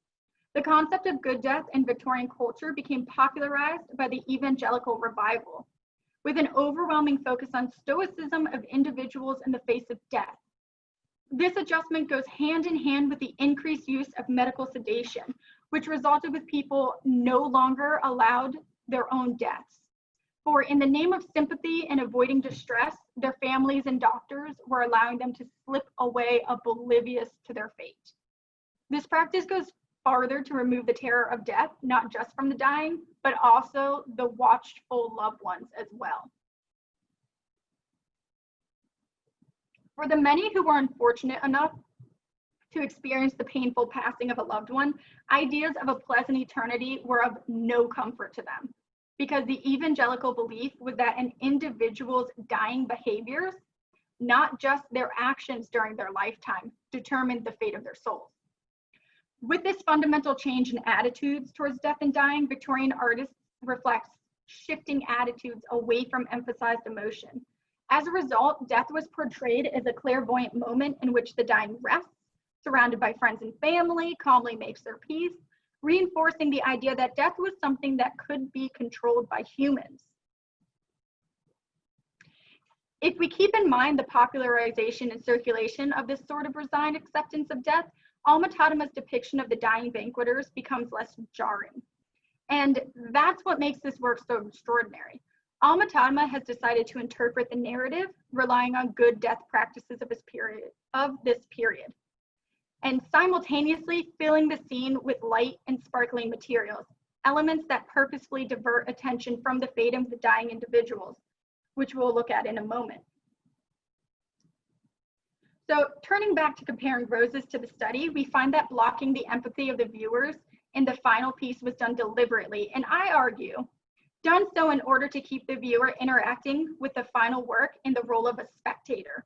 Speaker 1: The concept of good death in Victorian culture became popularized by the evangelical revival, with an overwhelming focus on stoicism of individuals in the face of death. This adjustment goes hand in hand with the increased use of medical sedation, which resulted with people no longer allowed their own deaths. For in the name of sympathy and avoiding distress, their families and doctors were allowing them to slip away oblivious to their fate. This practice goes farther to remove the terror of death, not just from the dying, but also the watchful loved ones as well. For the many who were unfortunate enough to experience the painful passing of a loved one, ideas of a pleasant eternity were of no comfort to them, because the evangelical belief was that an individual's dying behaviors, not just their actions during their lifetime, determined the fate of their souls. With this fundamental change in attitudes towards death and dying, Victorian artists reflect shifting attitudes away from emphasized emotion. As a result, death was portrayed as a clairvoyant moment in which the dying rests, surrounded by friends and family, calmly makes their peace, reinforcing the idea that death was something that could be controlled by humans. If we keep in mind the popularization and circulation of this sort of resigned acceptance of death, Alma-Tadema's depiction of the dying banqueters becomes less jarring. And that's what makes this work so extraordinary. Alma-Tadema has decided to interpret the narrative relying on good death practices of this period, and simultaneously filling the scene with light and sparkling materials, elements that purposefully divert attention from the fate of the dying individuals, which we'll look at in a moment. So turning back to comparing roses to the study, we find that blocking the empathy of the viewers in the final piece was done deliberately, and I argue, done so in order to keep the viewer interacting with the final work in the role of a spectator,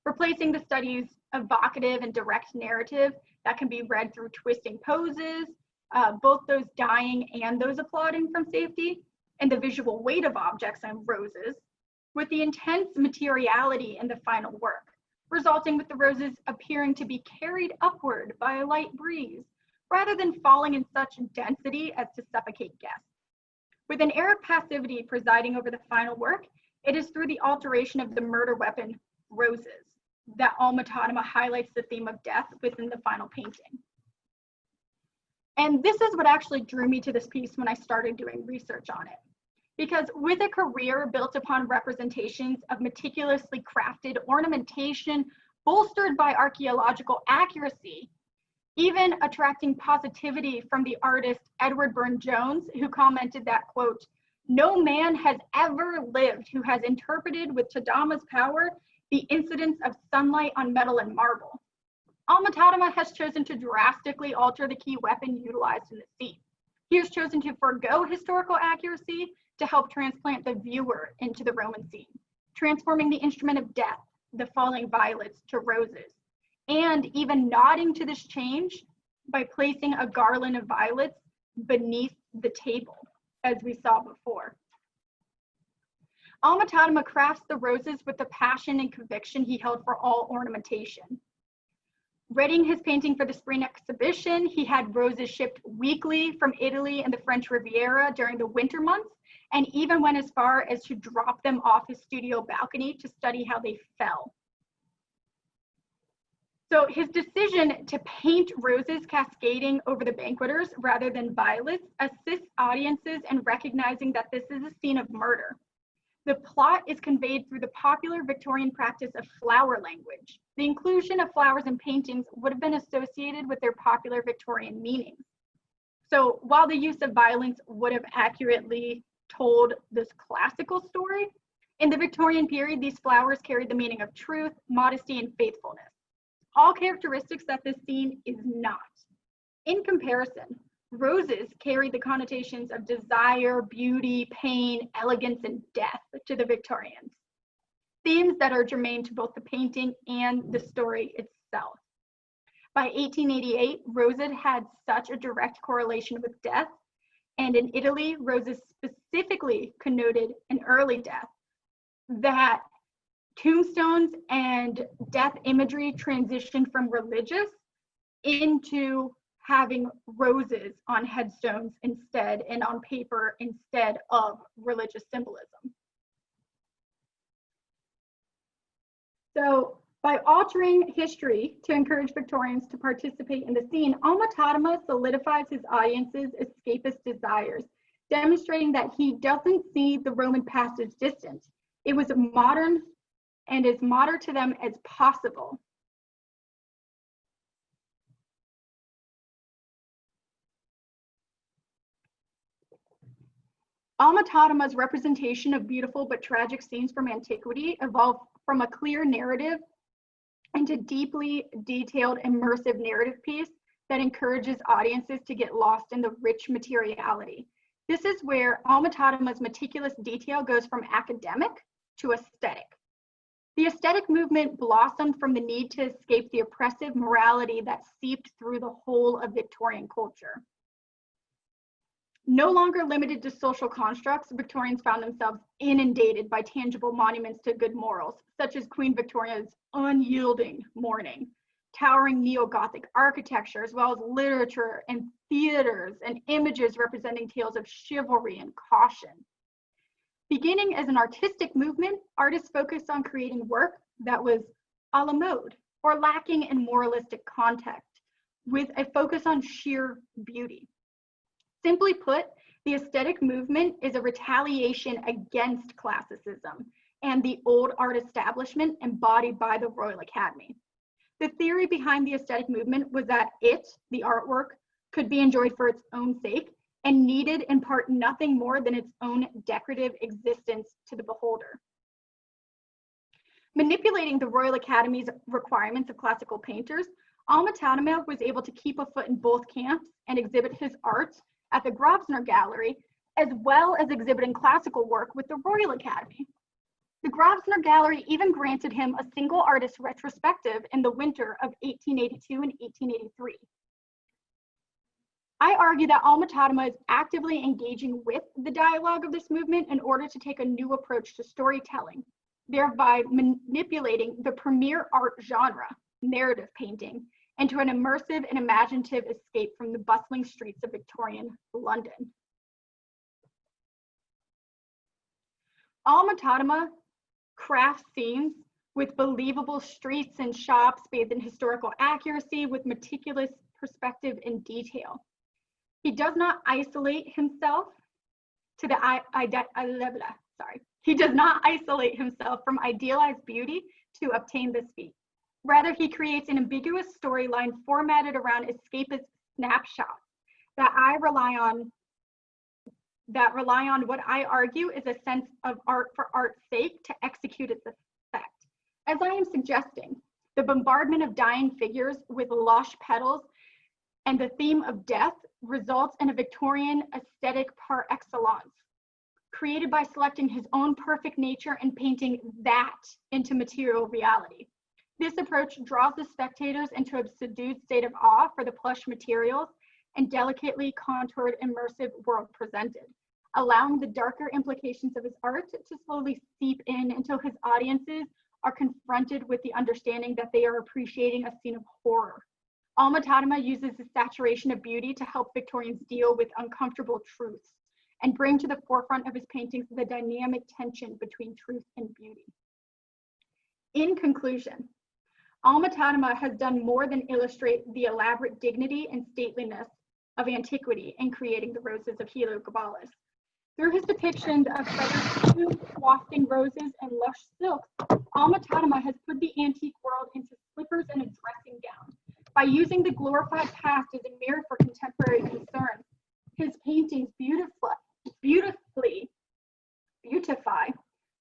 Speaker 1: replacing the study's evocative and direct narrative that can be read through twisting poses, both those dying and those applauding from safety, and the visual weight of objects and roses, with the intense materiality in the final work, resulting with the roses appearing to be carried upward by a light breeze, rather than falling in such density as to suffocate guests. With an air of passivity presiding over the final work, it is through the alteration of the murder weapon, roses, that Alma-Tadema highlights the theme of death within the final painting. And this is what actually drew me to this piece when I started doing research on it. Because with a career built upon representations of meticulously crafted ornamentation, bolstered by archaeological accuracy, even attracting positivity from the artist Edward Burne-Jones, who commented that, quote, "No man has ever lived who has interpreted with Tadema's power the incidence of sunlight on metal and marble. Alma-Tadema has chosen to drastically alter the key weapon utilized in the scene. He has chosen to forego historical accuracy to help transplant the viewer into the Roman scene, transforming the instrument of death, the falling violets, to roses, and even nodding to this change by placing a garland of violets beneath the table, as we saw before. Alma-Tadema crafts the roses with the passion and conviction he held for all ornamentation. Readying his painting for the spring exhibition, he had roses shipped weekly from Italy and the French Riviera during the winter months, and even went as far as to drop them off his studio balcony to study how they fell. So his decision to paint roses cascading over the banqueters rather than violets assists audiences in recognizing that this is a scene of murder. The plot is conveyed through the popular Victorian practice of flower language. The inclusion of flowers in paintings would have been associated with their popular Victorian meanings. So while the use of violence would have accurately told this classical story, in the Victorian period, these flowers carried the meaning of truth, modesty, and faithfulness, all characteristics that this scene is not. In comparison, roses carry the connotations of desire, beauty, pain, elegance, and death to the Victorians, themes that are germane to both the painting and the story itself. By 1888, roses had such a direct correlation with death, and in Italy, roses specifically connoted an early death, that tombstones and death imagery transitioned from religious into having roses on headstones instead and on paper instead of religious symbolism. So by altering history to encourage Victorians to participate in the scene, Alma-Tadema solidifies his audience's escapist desires, demonstrating that he doesn't see the Roman past as distant. It was modern and as modern to them as possible. Alma-Tadema's representation of beautiful but tragic scenes from antiquity evolved from a clear narrative into deeply detailed, immersive narrative piece that encourages audiences to get lost in the rich materiality. This is where Alma-Tadema's meticulous detail goes from academic to aesthetic. The aesthetic movement blossomed from the need to escape the oppressive morality that seeped through the whole of Victorian culture. No longer limited to social constructs, Victorians found themselves inundated by tangible monuments to good morals, such as Queen Victoria's unyielding mourning, towering neo-Gothic architecture, as well as literature and theaters and images representing tales of chivalry and caution. Beginning as an artistic movement, artists focused on creating work that was a la mode or lacking in moralistic context, with a focus on sheer beauty. Simply put, the aesthetic movement is a retaliation against classicism and the old art establishment embodied by the Royal Academy. The theory behind the aesthetic movement was that it, the artwork, could be enjoyed for its own sake and needed impart nothing more than its own decorative existence to the beholder. Manipulating the Royal Academy's requirements of classical painters, Alma-Tadema was able to keep a foot in both camps and exhibit his art at the Grosvenor Gallery, as well as exhibiting classical work with the Royal Academy. The Grosvenor Gallery even granted him a single artist retrospective in the winter of 1882 and 1883. I argue that Alma-Tadema is actively engaging with the dialogue of this movement in order to take a new approach to storytelling, thereby manipulating the premier art genre, narrative painting, into an immersive and imaginative escape from the bustling streets of Victorian London. Alma-Tadema crafts scenes with believable streets and shops bathed in historical accuracy with meticulous perspective and detail. He does not isolate himself to the He does not isolate himself from idealized beauty to obtain this feat. Rather, he creates an ambiguous storyline formatted around escapist snapshots that rely on what I argue is a sense of art for art's sake to execute its effect. As I am suggesting, the bombardment of dying figures with lush petals and the theme of death results in a Victorian aesthetic par excellence, created by selecting his own perfect nature and painting that into material reality. This approach draws the spectators into a subdued state of awe for the plush materials and delicately contoured immersive world presented, allowing the darker implications of his art to slowly seep in until his audiences are confronted with the understanding that they are appreciating a scene of horror. Alma-Tadema uses the saturation of beauty to help Victorians deal with uncomfortable truths and bring to the forefront of his paintings the dynamic tension between truth and beauty. In conclusion, Alma-Tadema has done more than illustrate the elaborate dignity and stateliness of antiquity in creating the roses of Heliogabalus. Through his depictions of feathered wafting roses and lush silks, Alma-Tadema has put the antique world into slippers and a dressing gown. By using the glorified past as a mirror for contemporary concerns, his paintings beautifully beautify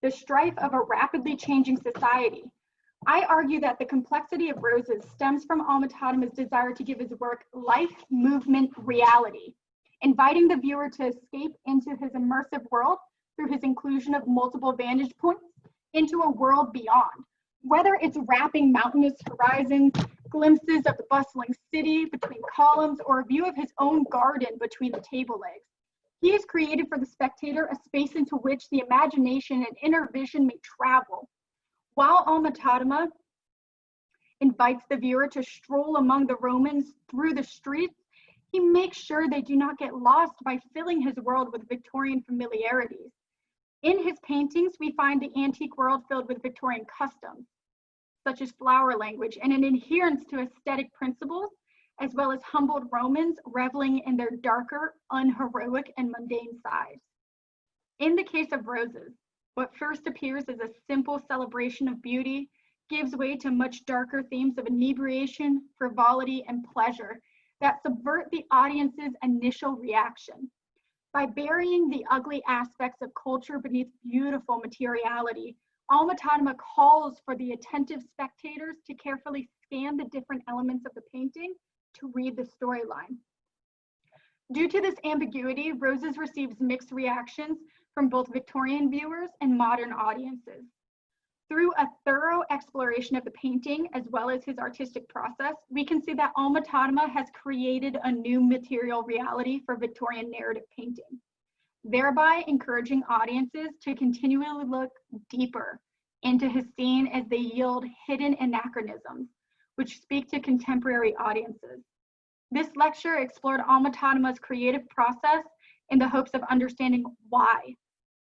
Speaker 1: the strife of a rapidly changing society. I argue that the complexity of roses stems from Alma-Tadema's desire to give his work life, movement, reality, inviting the viewer to escape into his immersive world through his inclusion of multiple vantage points into a world beyond. Whether it's wrapping mountainous horizons, glimpses of the bustling city between columns, or a view of his own garden between the table legs, he has created for the spectator a space into which the imagination and inner vision may travel. While Alma-Tadema invites the viewer to stroll among the Romans through the streets, he makes sure they do not get lost by filling his world with Victorian familiarities. In his paintings, we find the antique world filled with Victorian customs, such as flower language, and an adherence to aesthetic principles, as well as humbled Romans reveling in their darker, unheroic, and mundane sides. In the case of roses, what first appears as a simple celebration of beauty gives way to much darker themes of inebriation, frivolity, and pleasure that subvert the audience's initial reaction. By burying the ugly aspects of culture beneath beautiful materiality, Alma-Tadema calls for the attentive spectators to carefully scan the different elements of the painting to read the storyline. Due to this ambiguity, Roses receives mixed reactions from both Victorian viewers and modern audiences. Through a thorough exploration of the painting, as well as his artistic process, we can see that Alma-Tadema has created a new material reality for Victorian narrative painting, thereby encouraging audiences to continually look deeper into his scene as they yield hidden anachronisms, which speak to contemporary audiences. This lecture explored Alma-Tadema's creative process in the hopes of understanding why,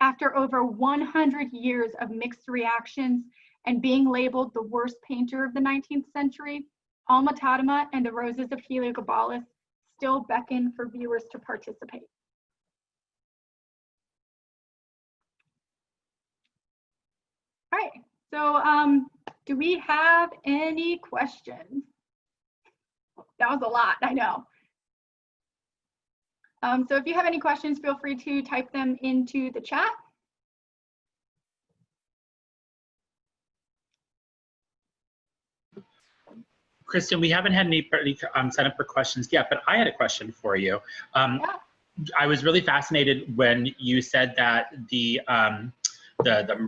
Speaker 1: after over 100 years of mixed reactions and being labeled the worst painter of the 19th century, Alma-Tadema and the Roses of Heliogabalus still beckon for viewers to participate. All right, so do we have any questions? That was a lot, I know. So if you have any questions, feel free to type them into the chat.
Speaker 2: Kristen, we haven't had anybody sign up for questions yet, but I had a question for you.
Speaker 1: Yeah.
Speaker 2: I was really fascinated when you said that the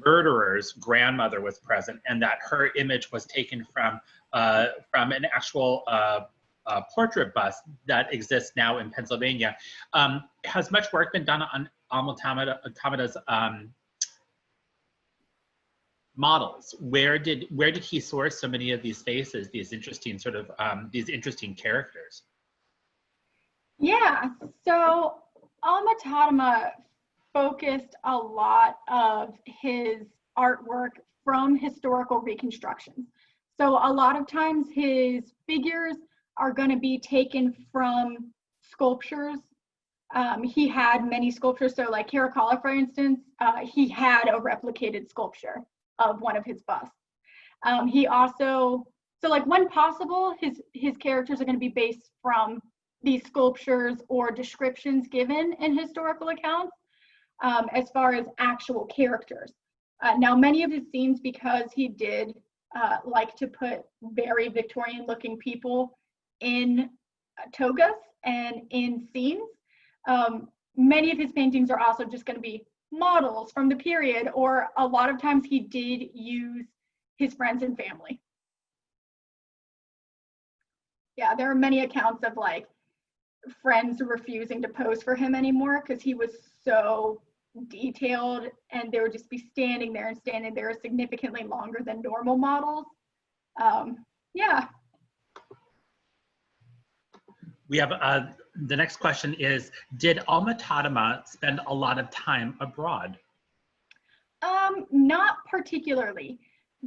Speaker 2: murderer's grandmother was present and that her image was taken from an actual portrait bust that exists now in Pennsylvania. Has much work been done on Alma-Tadema's models? Where did he source so many of these faces, these interesting sort of these interesting characters?
Speaker 1: Yeah, so Alma-Tadema focused a lot of his artwork from historical reconstructions. So a lot of times his figures are going to be taken from sculptures. He had many sculptures. So like Curator, for instance, he had a replicated sculpture of one of his busts. He also, so like when possible, his characters are going to be based from these sculptures or descriptions given in historical accounts as far as actual characters. Now, many of his scenes, because he did like to put very Victorian looking people in togas and in scenes, many of his paintings are also just going to be models from the period, or a lot of times he did use his friends and family. Yeah, there are many accounts of like friends refusing to pose for him anymore because he was so detailed, and they would just be standing there significantly longer than normal models. Yeah.
Speaker 2: We have the next question is, did Alma-Tadema spend a lot of time abroad?
Speaker 1: Not particularly.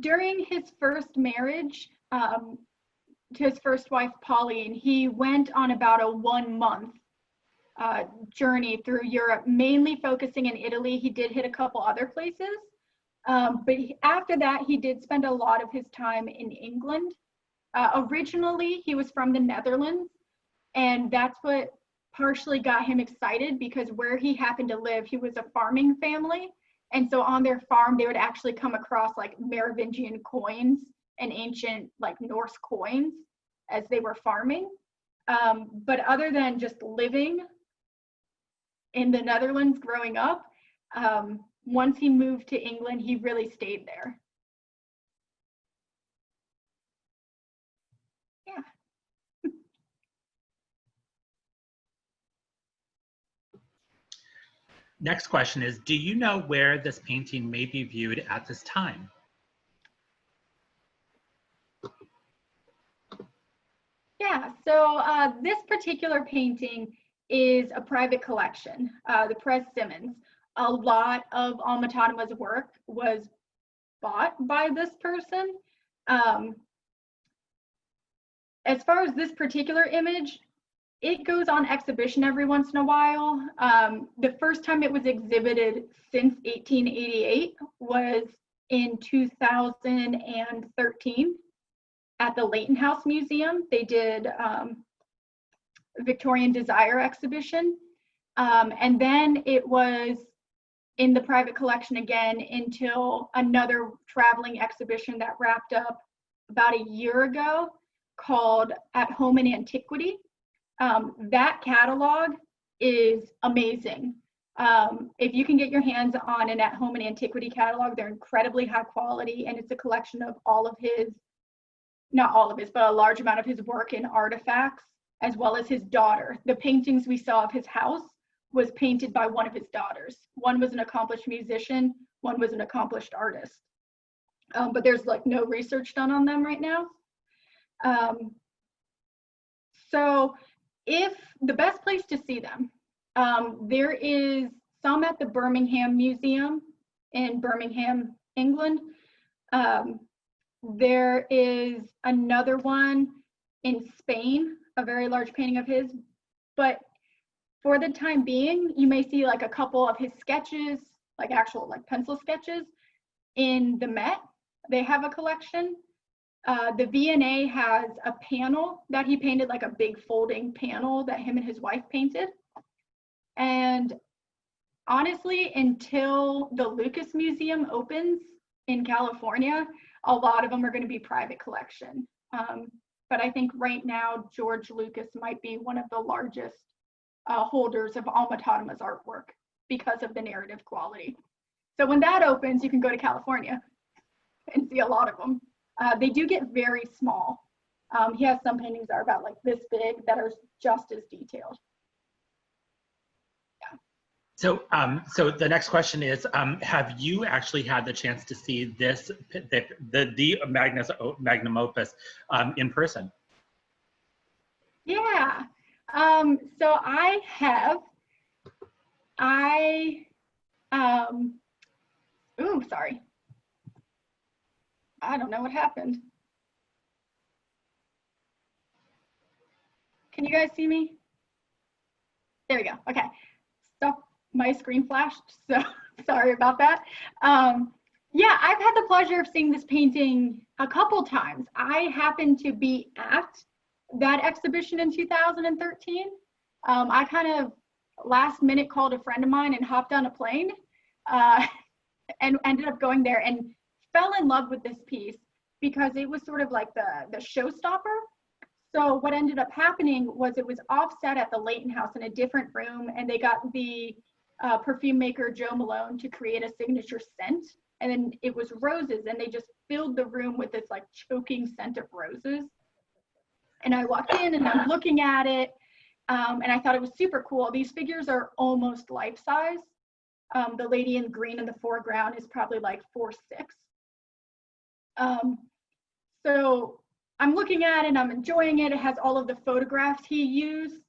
Speaker 1: During his first marriage to his first wife, Pauline, he went on about a 1-month journey through Europe, mainly focusing in Italy. He did hit a couple other places, but after that, he did spend a lot of his time in England. Originally, he was from the Netherlands, and that's what partially got him excited, because where he happened to live, he was a farming family. And so on their farm, they would actually come across like Merovingian coins and ancient like Norse coins as they were farming. But other than just living in the Netherlands growing up, once he moved to England, he really stayed there. Yeah.
Speaker 2: Next question is, do you know where this painting may be viewed at this time?
Speaker 1: Yeah, so this particular painting is a private collection, the Press Simmons. A lot of Alma-Tadema's work was bought by this person. As far as this particular image, it goes on exhibition every once in a while. The first time it was exhibited since 1888 was in 2013 at the Leighton House Museum. They did Victorian Desire exhibition. And then it was in the private collection again until another traveling exhibition that wrapped up about a year ago called At Home in Antiquity. That catalog is amazing. If you can get your hands on an At Home in Antiquity catalog, they're incredibly high quality, and it's a collection of all of his, not all of his, but a large amount of his work and artifacts, as well as his daughter. The paintings we saw of his house was painted by one of his daughters. One was an accomplished musician, one was an accomplished artist. But there's like no research done on them right now. So if the best place to see them, there is some at the Birmingham Museum in Birmingham, England. There is another one in Spain, a very large painting of his, but for the time being, you may see like a couple of his sketches, like actual like pencil sketches in the Met. They have a collection. The V&A has a panel that he painted, like a big folding panel that him and his wife painted. And honestly, until the Lucas Museum opens in California, a lot of them are going to be private collection. But I think right now, George Lucas might be one of the largest holders of Alma-Tadema's artwork because of the narrative quality. So when that opens, you can go to California and see a lot of them. They do get very small. He has some paintings that are about like this big that are just as detailed. Yeah.
Speaker 2: So the next question is, have you actually had the chance to see this, the magnum opus in person?
Speaker 1: Yeah. So I have. Ooh, sorry. I don't know what happened. Can you guys see me? There we go. Okay. Stop. My screen flashed, so sorry about that. Yeah, I've had the pleasure of seeing this painting a couple times. I happened to be at that exhibition in 2013. I kind of last minute called a friend of mine and hopped on a plane and ended up going there and fell in love with this piece because it was sort of like the showstopper. So what ended up happening was it was offset at the Leighton House in a different room, and they got the perfume maker Joe Malone to create a signature scent, and then it was roses, and they just filled the room with this like choking scent of roses. And I walked in and I'm looking at it, and I thought it was super cool. These figures are almost life size. The lady in green in the foreground is probably like 4'6". So I'm looking at it and I'm enjoying it. It has all of the photographs he used.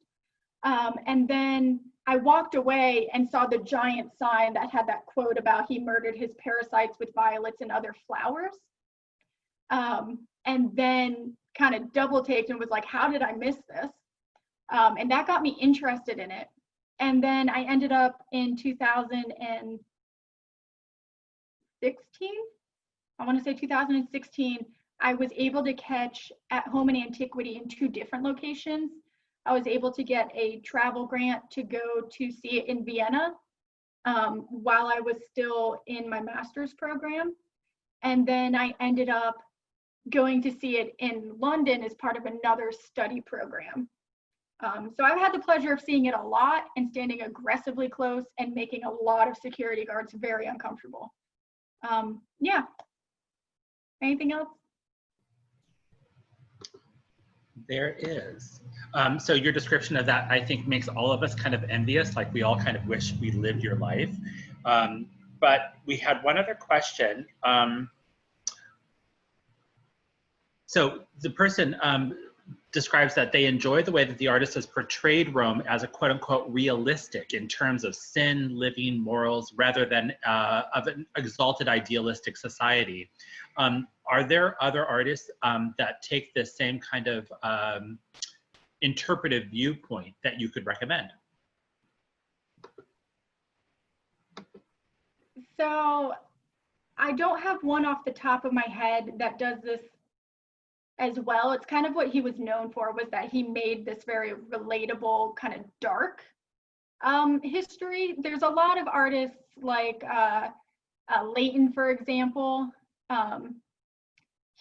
Speaker 1: And then I walked away and saw the giant sign that had that quote about he murdered his parasites with violets and other flowers. And then kind of double taked and was like, how did I miss this? And that got me interested in it. And then I ended up in 2016, I want to say 2016, I was able to catch At Home in Antiquity in 2 different locations. I was able to get a travel grant to go to see it in Vienna while I was still in my master's program. And then I ended up going to see it in London as part of another study program. So I've had the pleasure of seeing it a lot and standing aggressively close and making a lot of security guards very uncomfortable. Yeah. Anything else?
Speaker 2: There is. So your description of that, I think, makes all of us kind of envious, like we all kind of wish we lived your life. But we had one other question. So the person describes that they enjoy the way that the artist has portrayed Rome as a quote unquote realistic in terms of sin, living, morals, rather than of an exalted idealistic society. Are there other artists that take this same kind of interpretive viewpoint that you could recommend?
Speaker 1: So I don't have one off the top of my head that does this as well. It's kind of what he was known for, was that he made this very relatable kind of dark history. There's a lot of artists like Leighton, for example.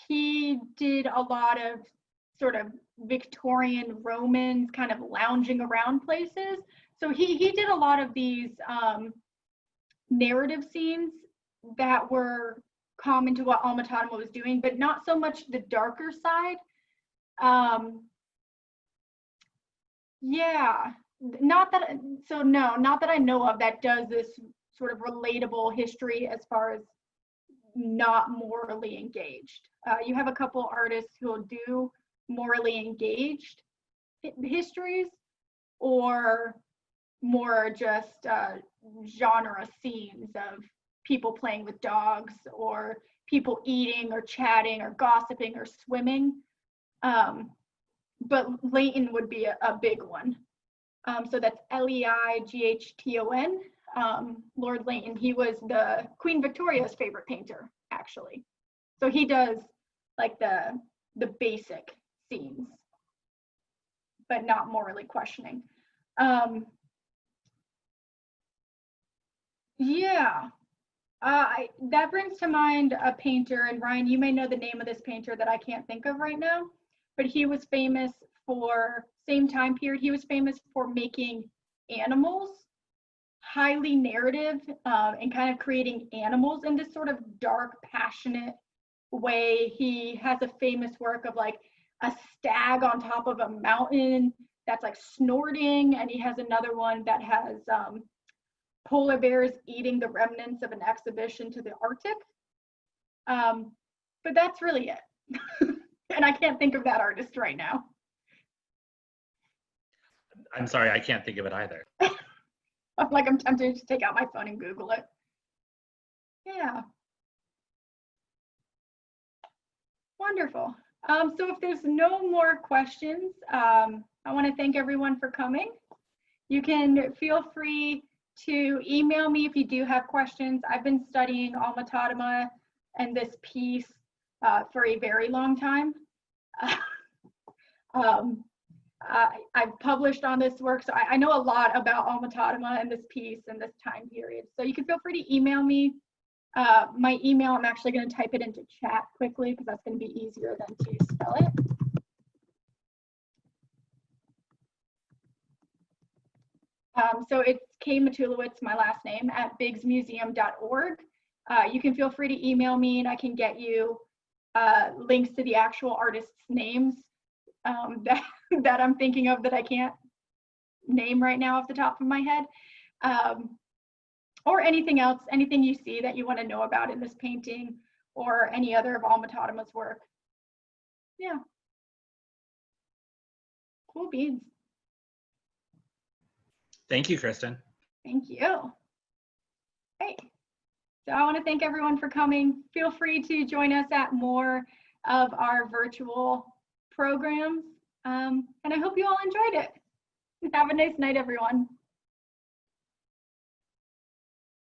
Speaker 1: He did a lot of sort of Victorian Romans kind of lounging around places. So he did a lot of these narrative scenes that were common to what Alma-Tadema was doing, but not so much the darker side. Yeah, not that I know of that does this sort of relatable history as far as not morally engaged. You have a couple artists who will do morally engaged histories, or more just genre scenes of people playing with dogs, or people eating or chatting or gossiping or swimming. But Leighton would be a big one. So that's Leighton. Lord Leighton, he was the Queen Victoria's favorite painter, actually. So he does like the basic scenes, but not morally questioning. Yeah. That brings to mind a painter, and Ryan, you may know the name of this painter that I can't think of right now, but he was famous for, same time period, he was famous for making animals highly narrative and kind of creating animals in this sort of dark, passionate way. He has a famous work of like a stag on top of a mountain that's like snorting, and he has another one that has polar bears eating the remnants of an exhibition to the Arctic. But that's really it. And I can't think of that artist right now.
Speaker 2: I'm sorry, I can't think of it either.
Speaker 1: I'm tempted to take out my phone and Google it. Yeah. Wonderful. So if there's no more questions, I want to thank everyone for coming. You can feel free to email me if you do have questions. I've been studying Alma-Tadema and this piece for a very long time. I've published on this work, so I know a lot about Alma-Tadema and this piece and this time period. So you can feel free to email me. My email, I'm actually going to type it into chat quickly because that's going to be easier than to spell it. So it's K Matulewicz, my last name, at bigsmuseum.org. You can feel free to email me and I can get you links to the actual artists' names that I'm thinking of that I can't name right now off the top of my head. Or anything else, anything you see that you want to know about in this painting or any other of Alma-Tadema's work. Yeah. Cool beans.
Speaker 2: Thank you, Kristen.
Speaker 1: Thank you. Hey, so I want to thank everyone for coming. Feel free to join us at more of our virtual programs. And I hope you all enjoyed it. Have a nice night, everyone.